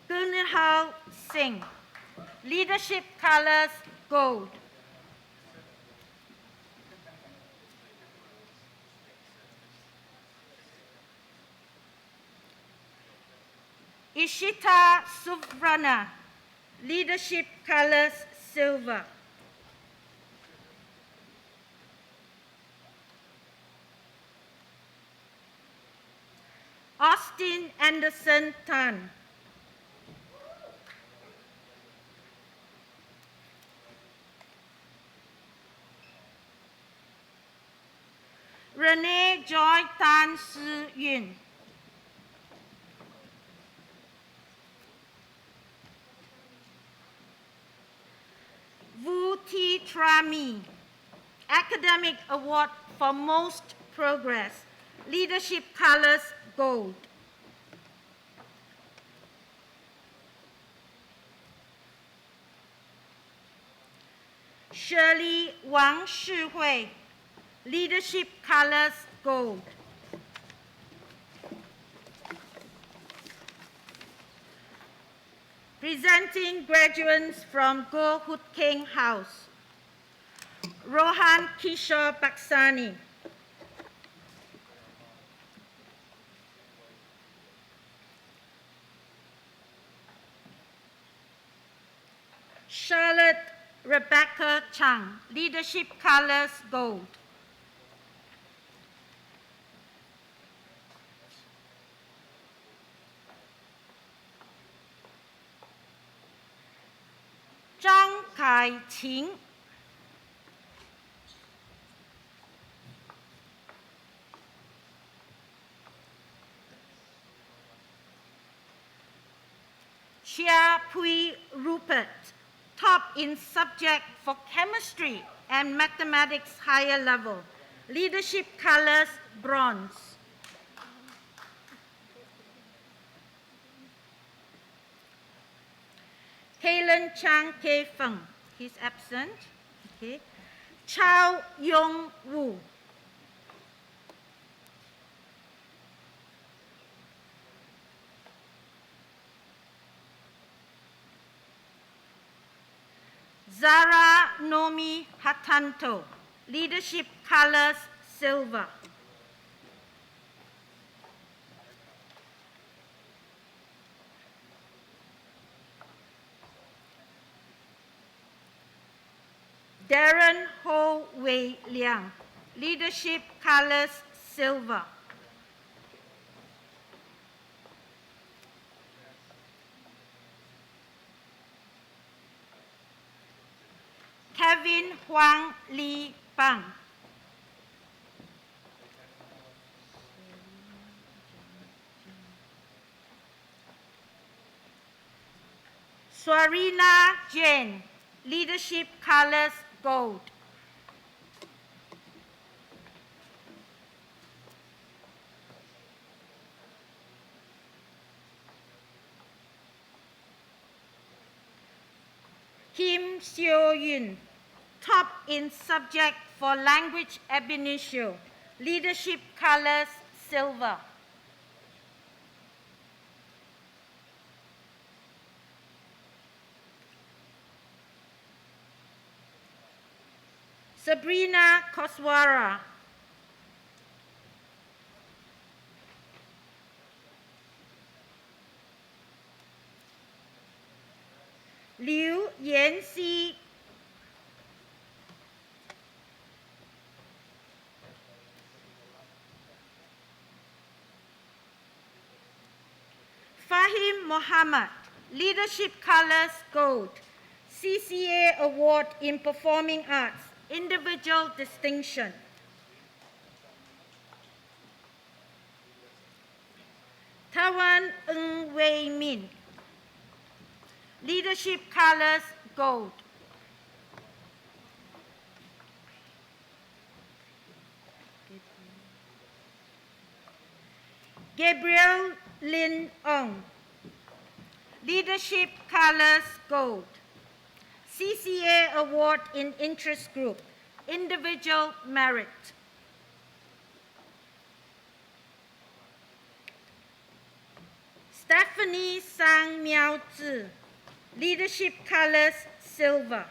Gurnihal Singh, Leadership Colors Gold. Ishita Suvrana, Leadership Colors Silver. Austin Anderson Tan. Renee Joy Tan Si Yun. Vu Thi Trami, Academic Award for Most Progress, Leadership Colors Gold. Shirley Wang Shihui, Leadership Colors Gold. Presenting graduates from Go Hut Keng House. Rohan Kishore Baksani. Charlotte Rebecca Chang, Leadership Colors Gold. Zhang Kai-qing. Chia Pui Rupert, top in subject for chemistry and mathematics higher level. Leadership Colors Bronze. Kalen Chang Ke Feng, he's absent. Okay. Chao Yong Wu. Zara Nomi Hatanto, Leadership Colors Silver. Darren Ho Wei Liang, Leadership Colors Silver. Kevin Huang Li Pang. Swarina Jain, Leadership Colors Gold. Seo Yun, top in subject for language ab initio, leadership colors silver. Sabrina Koswara, Liu Yanxi, Fahim Mohammed, leadership colors gold, CCA award in performing arts, individual distinction. Tawan Ng Wei Min, leadership colors gold. Gabriel Lin Ong, leadership colors gold, CCA award in interest group, individual merit. Stephanie Sang Miao Zi, leadership colors silver.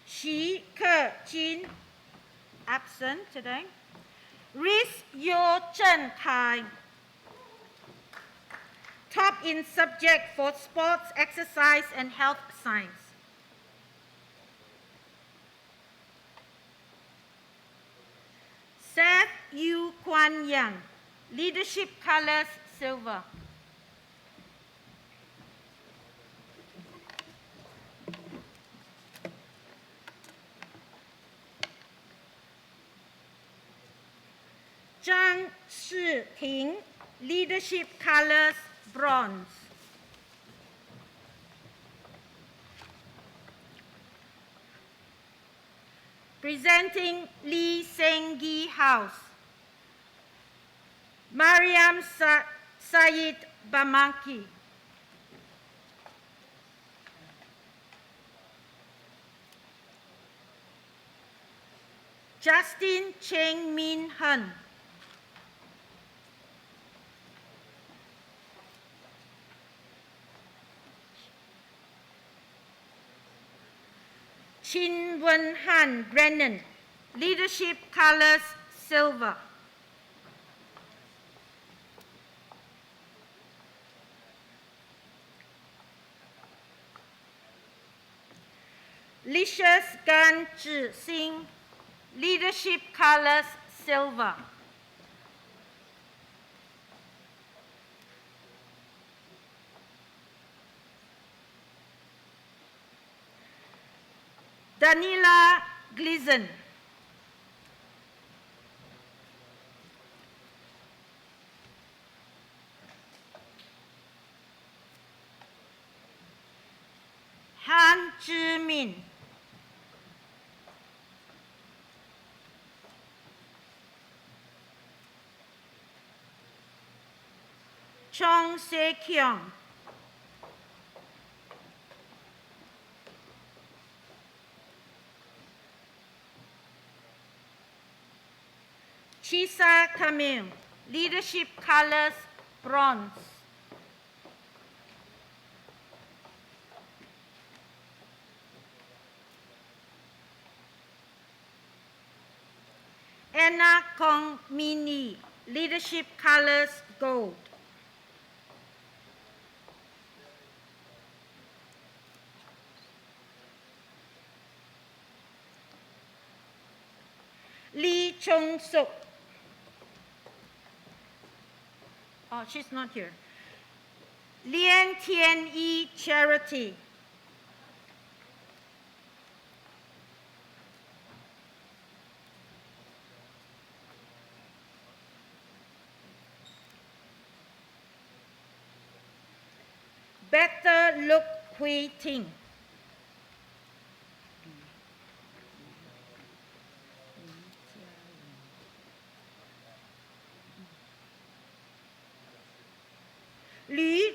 Shi Ke Jin, absent today. Riz Yo Chen Tai, top in subject for sports, exercise, and health science. Seth Yu Kwan Yang, leadership colors silver. Zhang Shiting, leadership colors bronze. Presenting Lee Seng-gi House, Mariam Said Bamaki. Justin Cheng Min Hun, Chin Wen Han Brennan, leadership colors silver. Licious Gan Zhi Sing, leadership colors silver. Danila Gleason, Han Zhimin, Chong Se-kyung, Chisa Camille, leadership colors bronze. Anna Kong Mini, leadership colors gold. Lee Chung Suk. Oh, she's not here. Lian Tian Yi Charity. Better Look Hui Ting.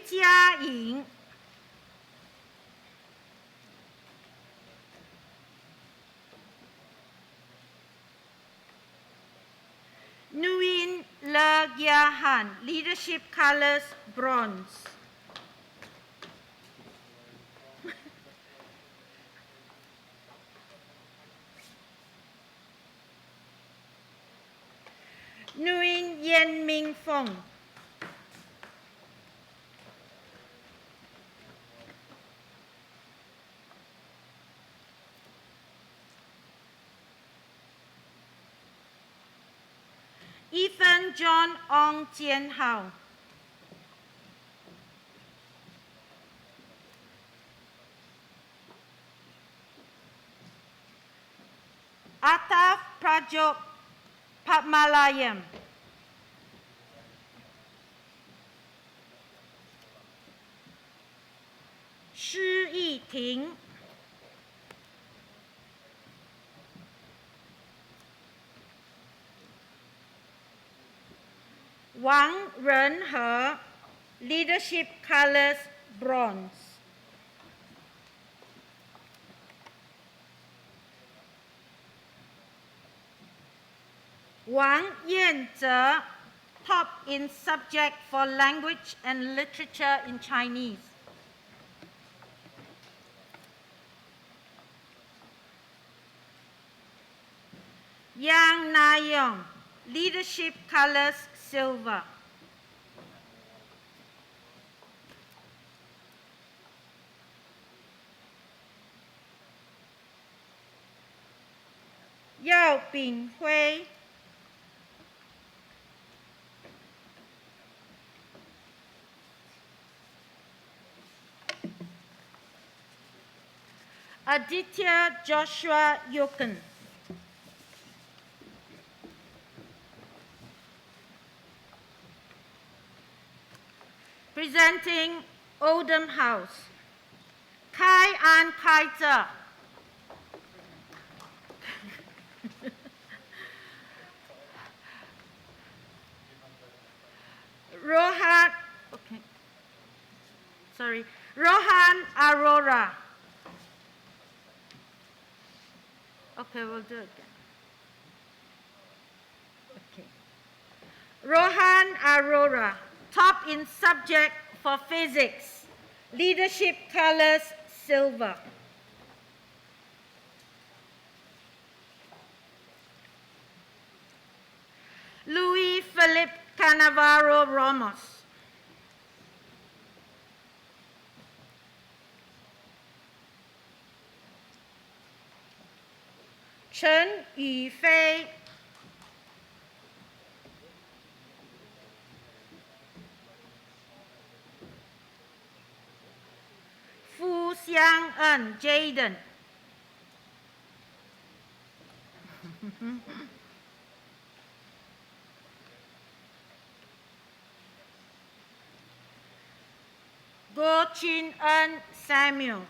Jia Ying, Nguyen Le Gia Han, Leadership Colors Bronze. Nguyen Yen Ming Fong, Ethan John Ong Chien Hao, Ataf Prajok Patmalayam, Shi Yiting, Wang Renhe, Leadership Colors Bronze. Wang Yanzhe, top in subject for language and literature in Chinese. Yang Nayong, Leadership Colors Silver. Yao Binghui, Aditya Joshua Yoken, presenting Oldham House, Kai An Kaiser, Rohan, okay, sorry, Rohan Arora. Okay, we'll do it again. Okay. Rohan Arora, top in subject for physics, leadership colors silver. Luis Felipe Cannavaro Ramos, Chen Yufei, Fu Xiang'en Jaden, Go Chin-en Samuel,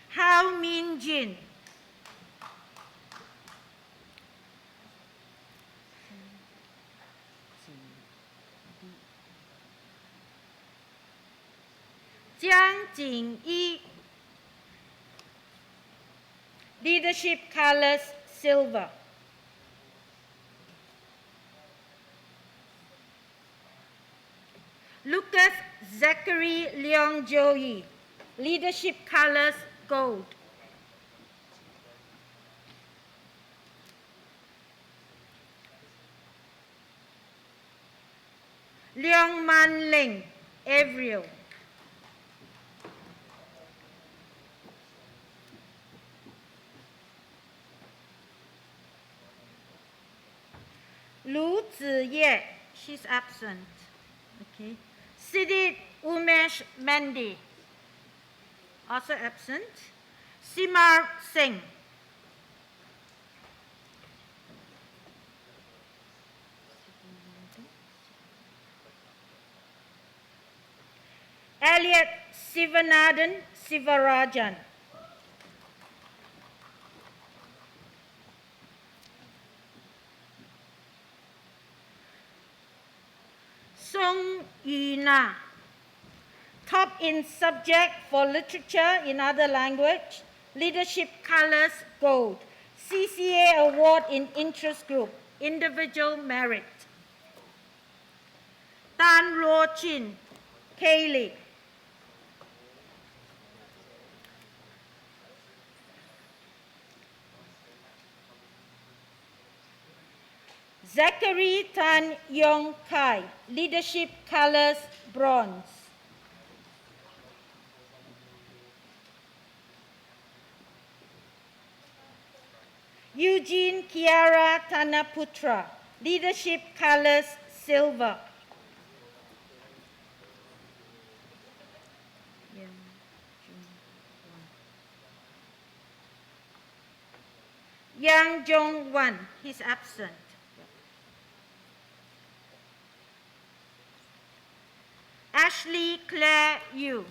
Hao Min Jin, Jiang Jingyi, leadership colors silver. Lucas Zachary Leong Joey, leadership colors gold. Leong Man Ling, Avril. Lu Ziye, she's absent. Okay. Siddhi Umesh Mandi, also absent. Simar Singh. Elliot Sivanathan Sivarajan. Sung Yuna. Top in subject for literature in other language, Leadership Colors Gold. CCA Award in Interest Group, Individual Merit. Tan Ro Chin, Kaylee. Zachary Tan Yong Kai, Leadership Colors Bronze. Eugene Kiara Tanaputra, Leadership Colors Silver. Yang Jong Wan, he's absent. Ashley Claire Yu.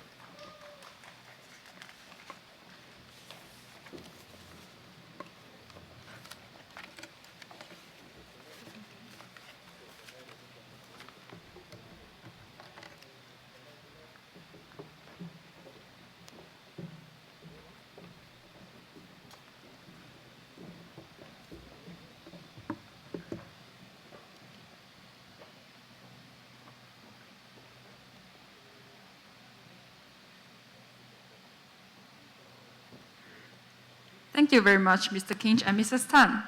Thank you very much, Mr. Kinch and Mrs. Tan.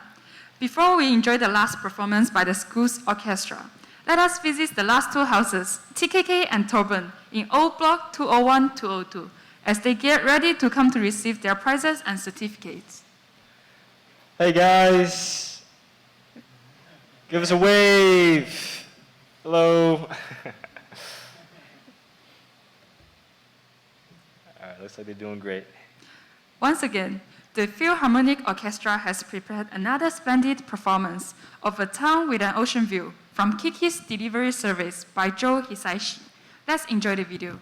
Before we enjoy the last performance by the school's orchestra, let us visit the last two houses, TKK and Torben, in O Block 201-202, as they get ready to come to receive their prizes and certificates.
Hey guys, give us a wave. Hello. All right, looks like they're doing great.
Once again, the Philharmonic Orchestra has prepared another splendid performance of A Town with an Ocean View from Kiki's Delivery Service by Joe Hisaishi. Let's enjoy the video.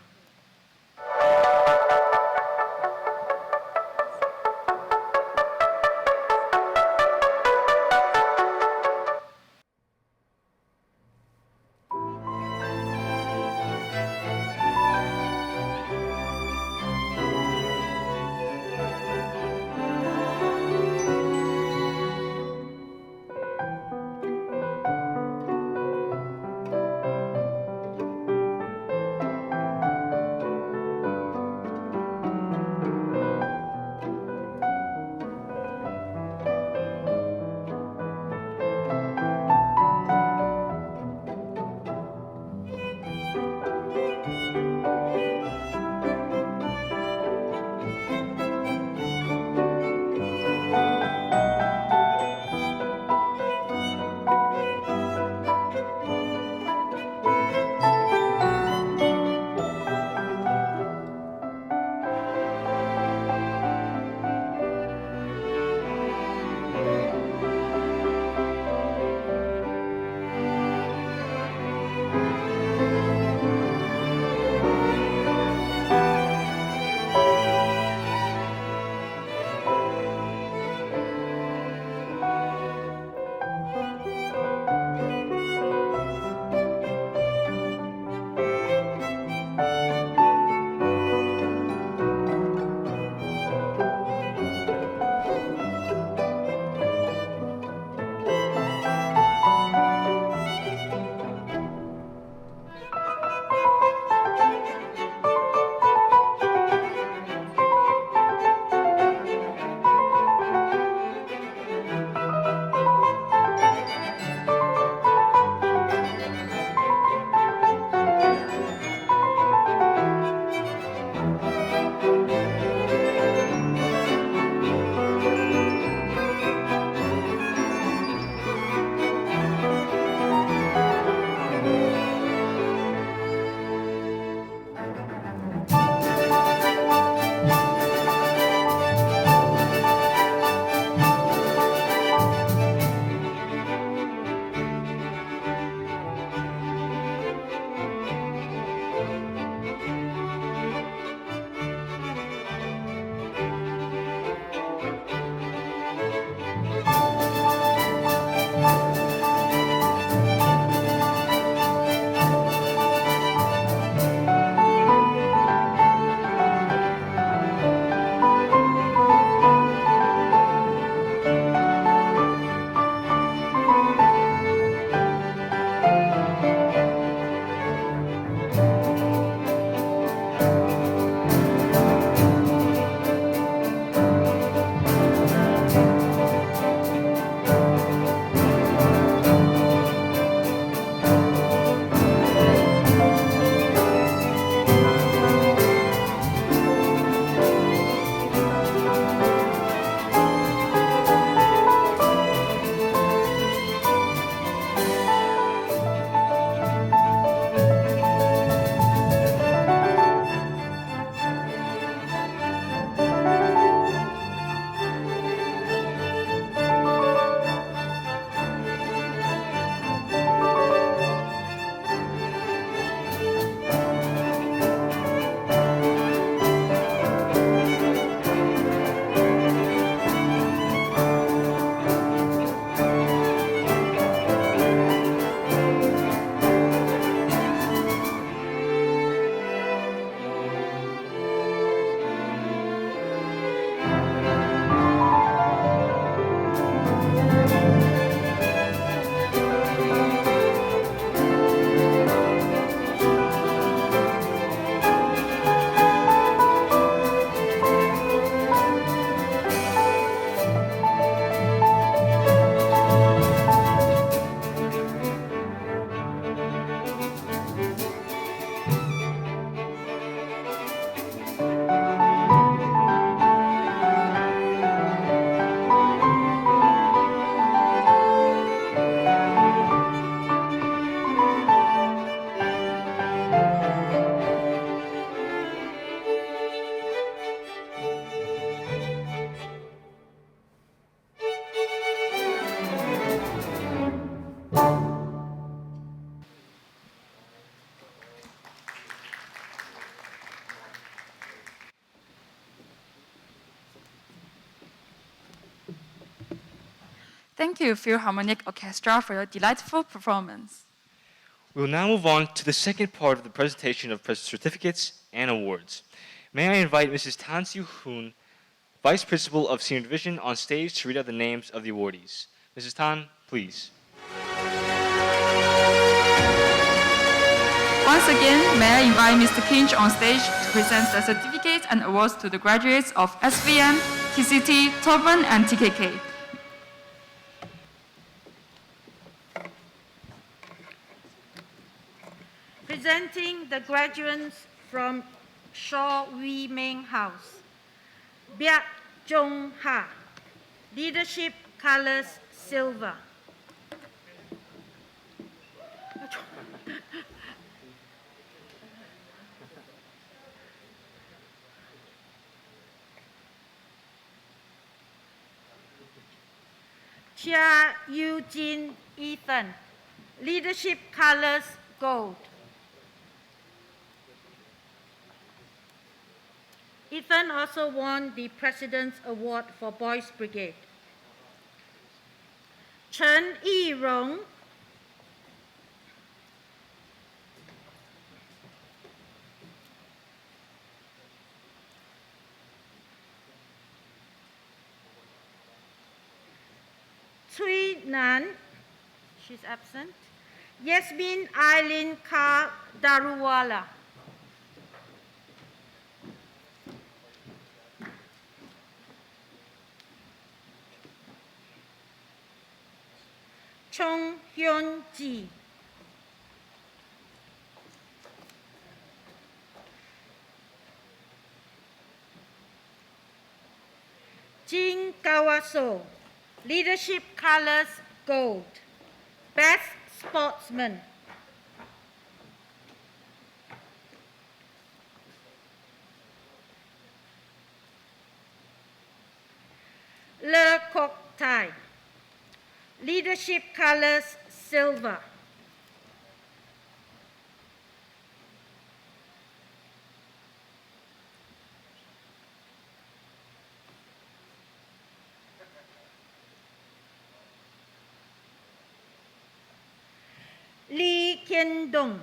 Thank you, Philharmonic Orchestra, for your delightful performance.
We will now move on to the second part of the presentation of certificates and awards. May I invite Mrs. Tan Siu Hoon, Vice Principal of Senior Division, on stage to read out the names of the awardees. Mrs. Tan, please.
Once again, may I invite Mr. Kinch on stage to present the certificates and awards to the graduates of SVM, TCT, Tobin, and TKK.
Presenting the graduates from Shaw Wee Meng House. Biak Jong Ha, Leadership Colors Silver. Chia Eugene Ethan, Leadership Colors Gold. Ethan also won the President's Award for Boys Brigade. Chen Yi Rong, Cui Nan, she's absent. Yasmin Eileen Ka Daruwala. Chong Hyun Ji. Jin Kawaso, Leadership Colors Gold, Best Sportsman. Le Kok Tai, Leadership Colors Silver. Lee Kian Dong,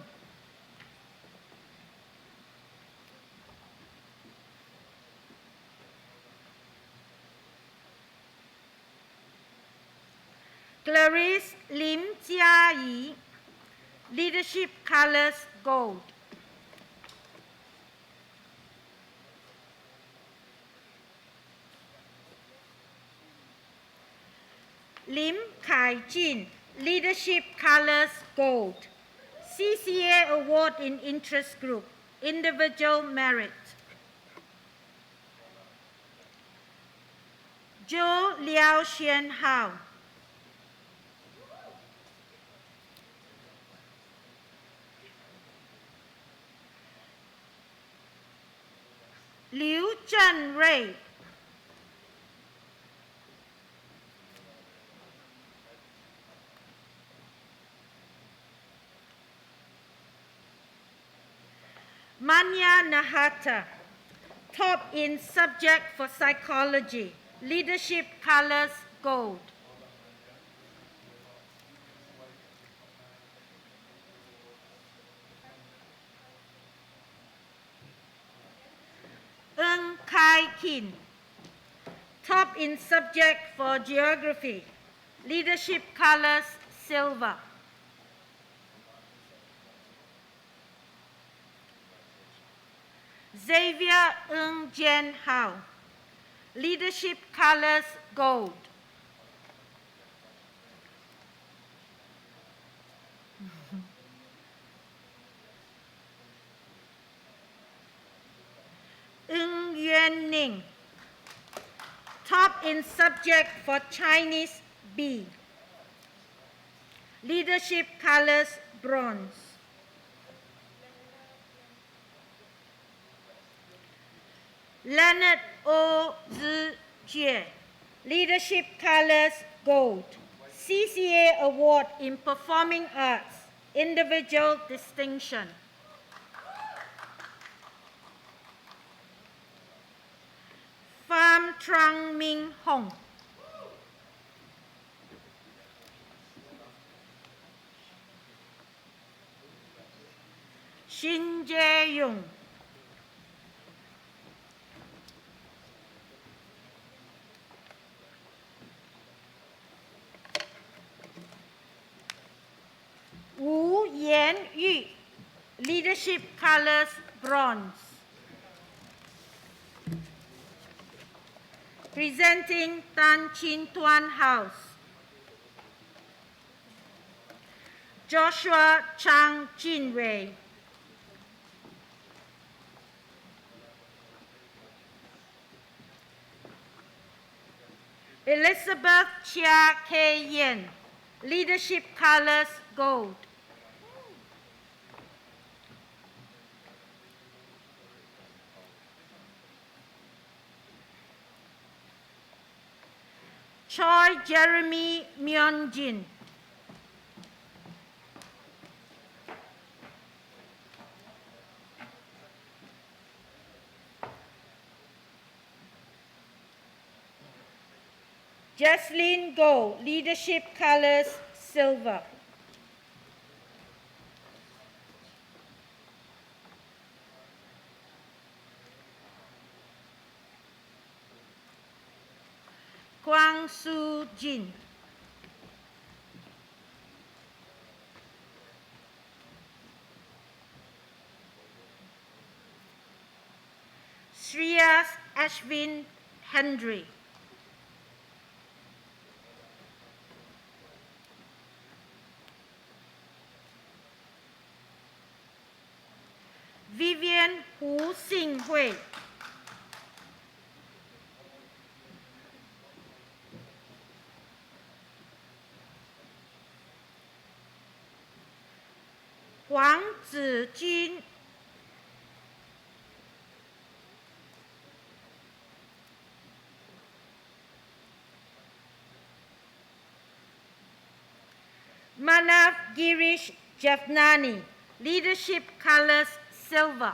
Clarice Lim Jia Yi, Leadership Colors Gold. Lim Kai Jin, Leadership Colors Gold. CCA Award in Interest Group, Individual Merit. Zhou Liao Xian Hao, Liu Zhen Rui, Manya Nahata, top in subject for psychology, Leadership Colors Gold. Ng Kai Kin, top in subject for geography, Leadership Colors Silver. Xavier Ng Jian Hao, Leadership Colors Gold. Ng Yuan Ning, top in subject for Chinese B, Leadership Colors Bronze. Leonard O. Zi Jie, Leadership Colors Gold, CCA Award in Performing Arts, Individual Distinction. Pham Trang Minh Hong, Shin Jae-young. Wu Yan-yu, Leadership Colors Bronze. Presenting Tan Chin Tuan House. Joshua Chang Jinwei. Elizabeth Chia K. Yen, Leadership Colors Gold. Choi Jeremy Myunjin. Jesslyn Go, Leadership Colors Silver. Kwang Soo Jin. Shreyas Ashwin Henry. Vivian Hu Sing Hui. Huang Zijun. Manav Girish Javnani, Leadership Colors Silver.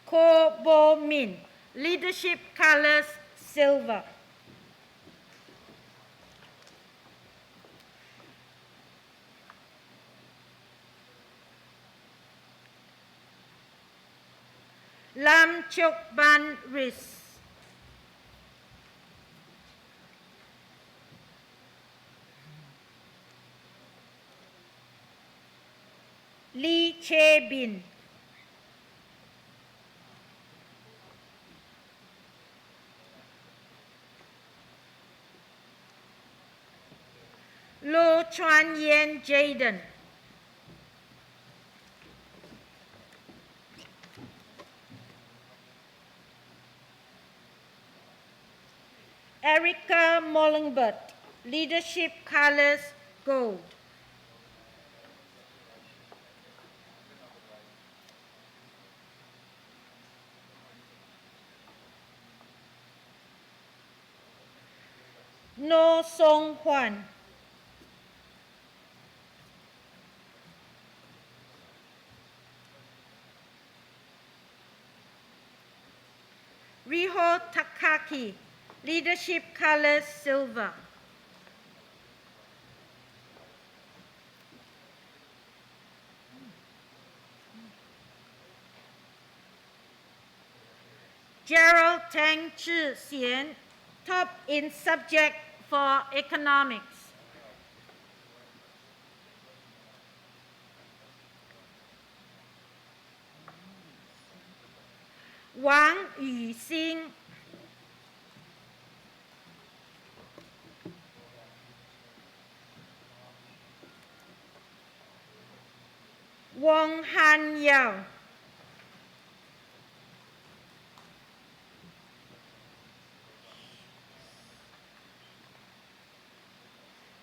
Ko Bo Min, Leadership Colors Silver. Lam Chok Ban Riz. Lee Che Bin. Lo Chuan Yen Jaden. Erica Mollenberg, Leadership Colors Gold. No Song Hwan. Riho Takaki, Leadership Colors Silver. Gerald Tang Chi Xian, top in subject for economics. Wang Yuxing. Wang Han Yao.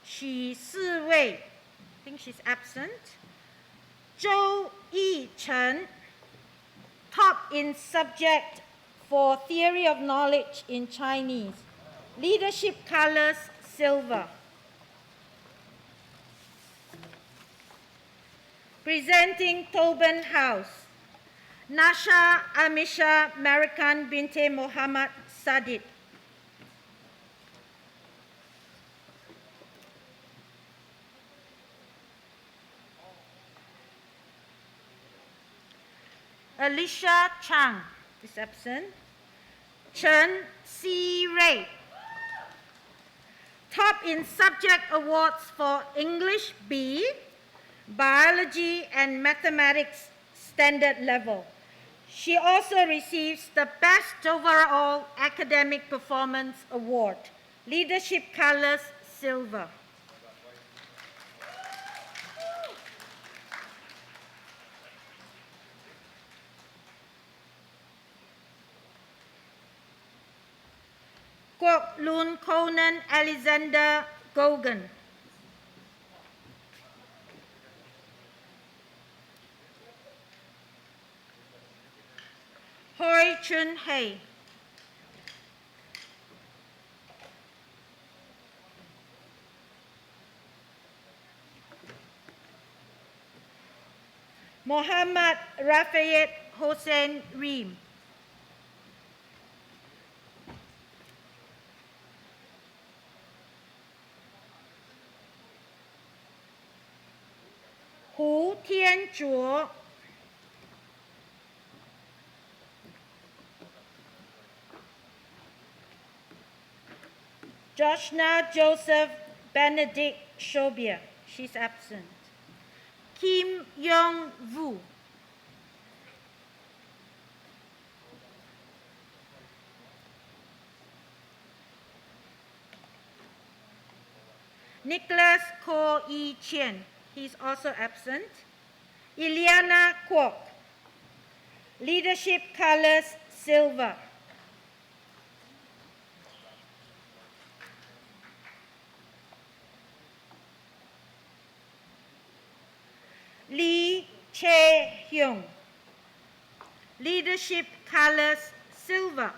Xi Siwei, I think she's absent. Zhou Yichen, top in subject for theory of knowledge in Chinese. Leadership Colors Silver. Presenting Tobin House. Nasha Amisha American Binte Mohammed Sadid. Alicia Chang is absent. Chen Si Rei. Top in subject awards for English B, Biology and Mathematics standard level. She also receives the Best Overall Academic Performance Award, Leadership Colors Silver. Kwok Lun Conan Alexander Gogan. Hoi Chun Hei. Mohammad Rafayet Hossein Reem. Hu Tianzhuo. Joshna Joseph Benedict Shobia. She's absent. Kim Yong Vu. Nicholas Ko Yi Chien. He's also absent. Iliana Kwok. Leadership Colors Silver. Lee Chae Hyung. Leadership Colors Silver.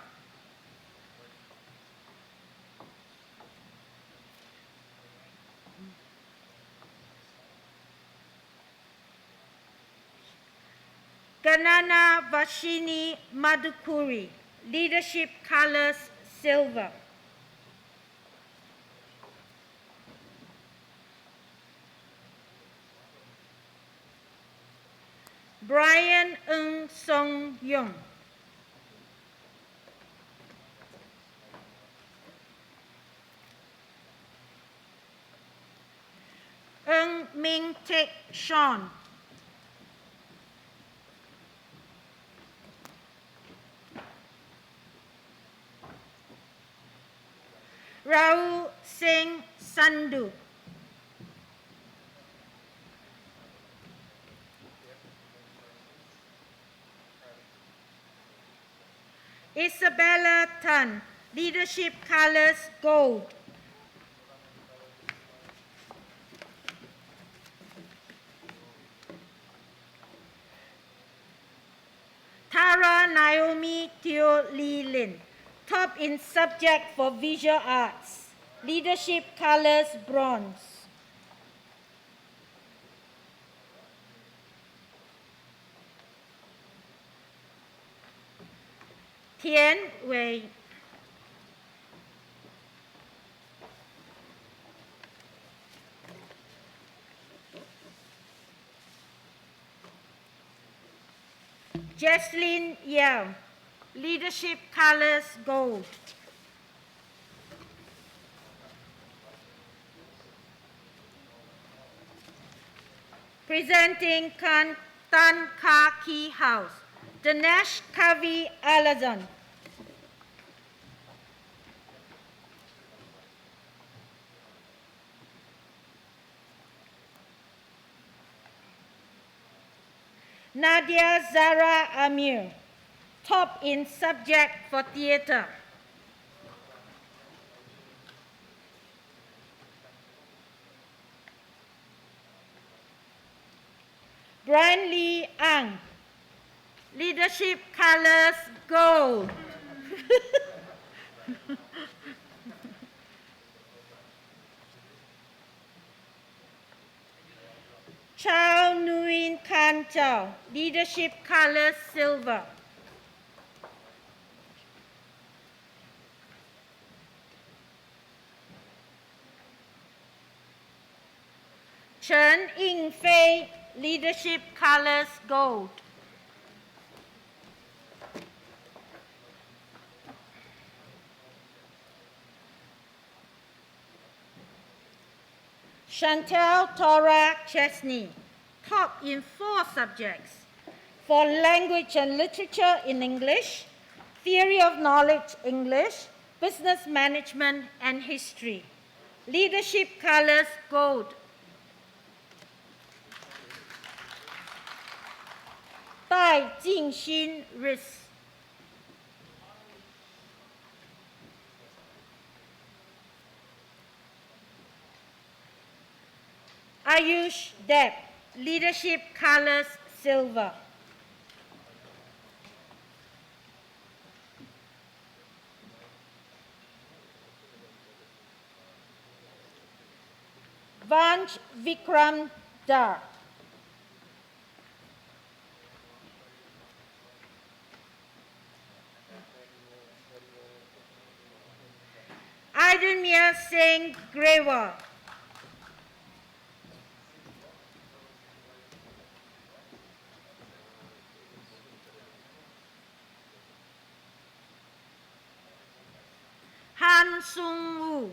Ganana Vashini Madhukuri. Leadership Colors Silver. Brian Ng Song Yong. Ng Ming Tek Sean. Rahul Singh Sandhu. Isabella Tan. Leadership Colors Gold. Tara Naomi Teo Lee Lin. Top in subject for visual arts. Leadership Colors Bronze. Tian Wei. Jesslyn Yao. Leadership Colors Gold. Presenting Tan Ka Ki House. Dinesh Kavi Alazan. Nadia Zara Amir. Top in subject for theatre. Brian Lee Ang. Leadership Colors Gold. Chao Nguyen Khan Chao. Leadership Colors Silver. Chen Yingfei. Leadership Colors Gold. Chantel Tora Chesney, top in 4 subjects: for language and literature in English, theory of knowledge English, business management and history. Leadership colors gold. Dai Jingxin Riz. Ayush Deb, leadership colors silver. Vanj Vikram Dar. Aidenmir Singh Grewal. Han Sung Woo.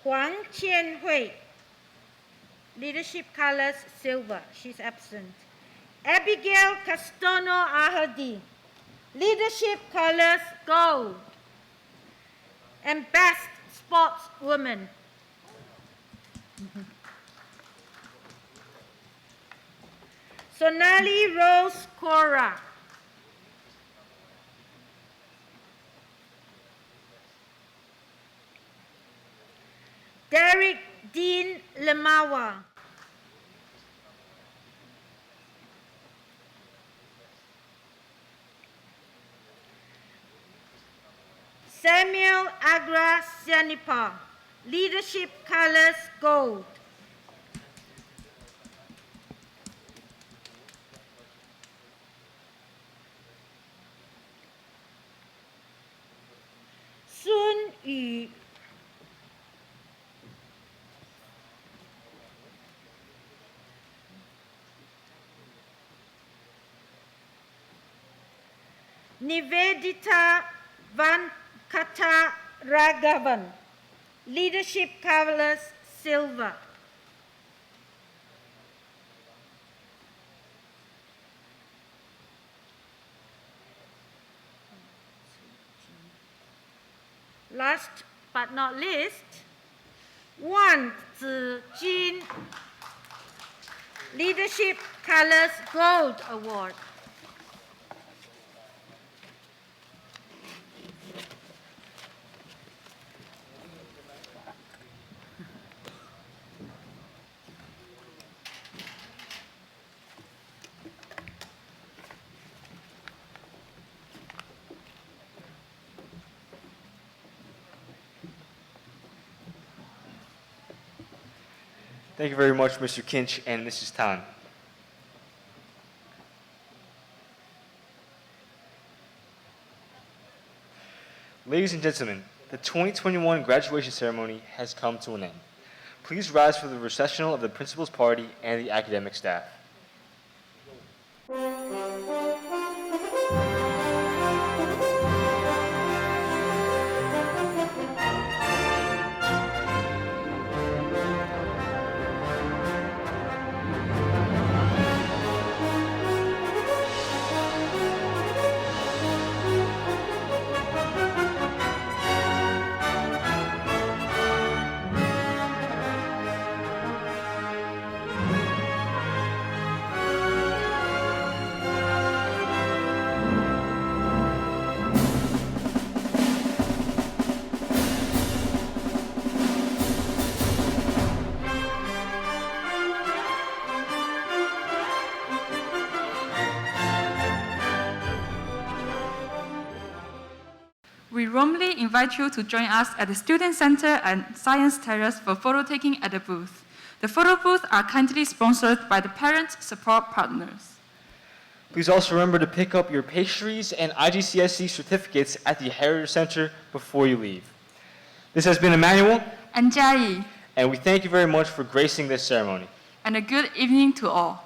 Huang Qianhui, leadership colors silver, she's absent. Abigail Castono Ahadi, leadership colors gold. And best sportswoman. Sonali Rose Cora. Derek Dean Lemawa. Samuel Agra Sianipa, leadership colors gold. Sun Yu. Nivedita Vankata Raghavan, leadership colors silver. Last but not least, Wang Zijin, leadership colors gold award.
Thank you very much, Mr. Kinch and Mrs. Tan. Ladies and gentlemen, the 2021 graduation ceremony has come to an end. Please rise for the recessional of the principal's party and the academic staff.
We warmly invite you to join us at the Student Center and Science Terrace for photo taking at the booth. The photo booths are kindly sponsored by the Parent Support Partners.
Please also remember to pick up your pastries and IGCSE certificates at the Heritage Center before you leave. This has been Emmanuel
And Jai,
and we thank you very much for gracing this ceremony.
and a good evening to all.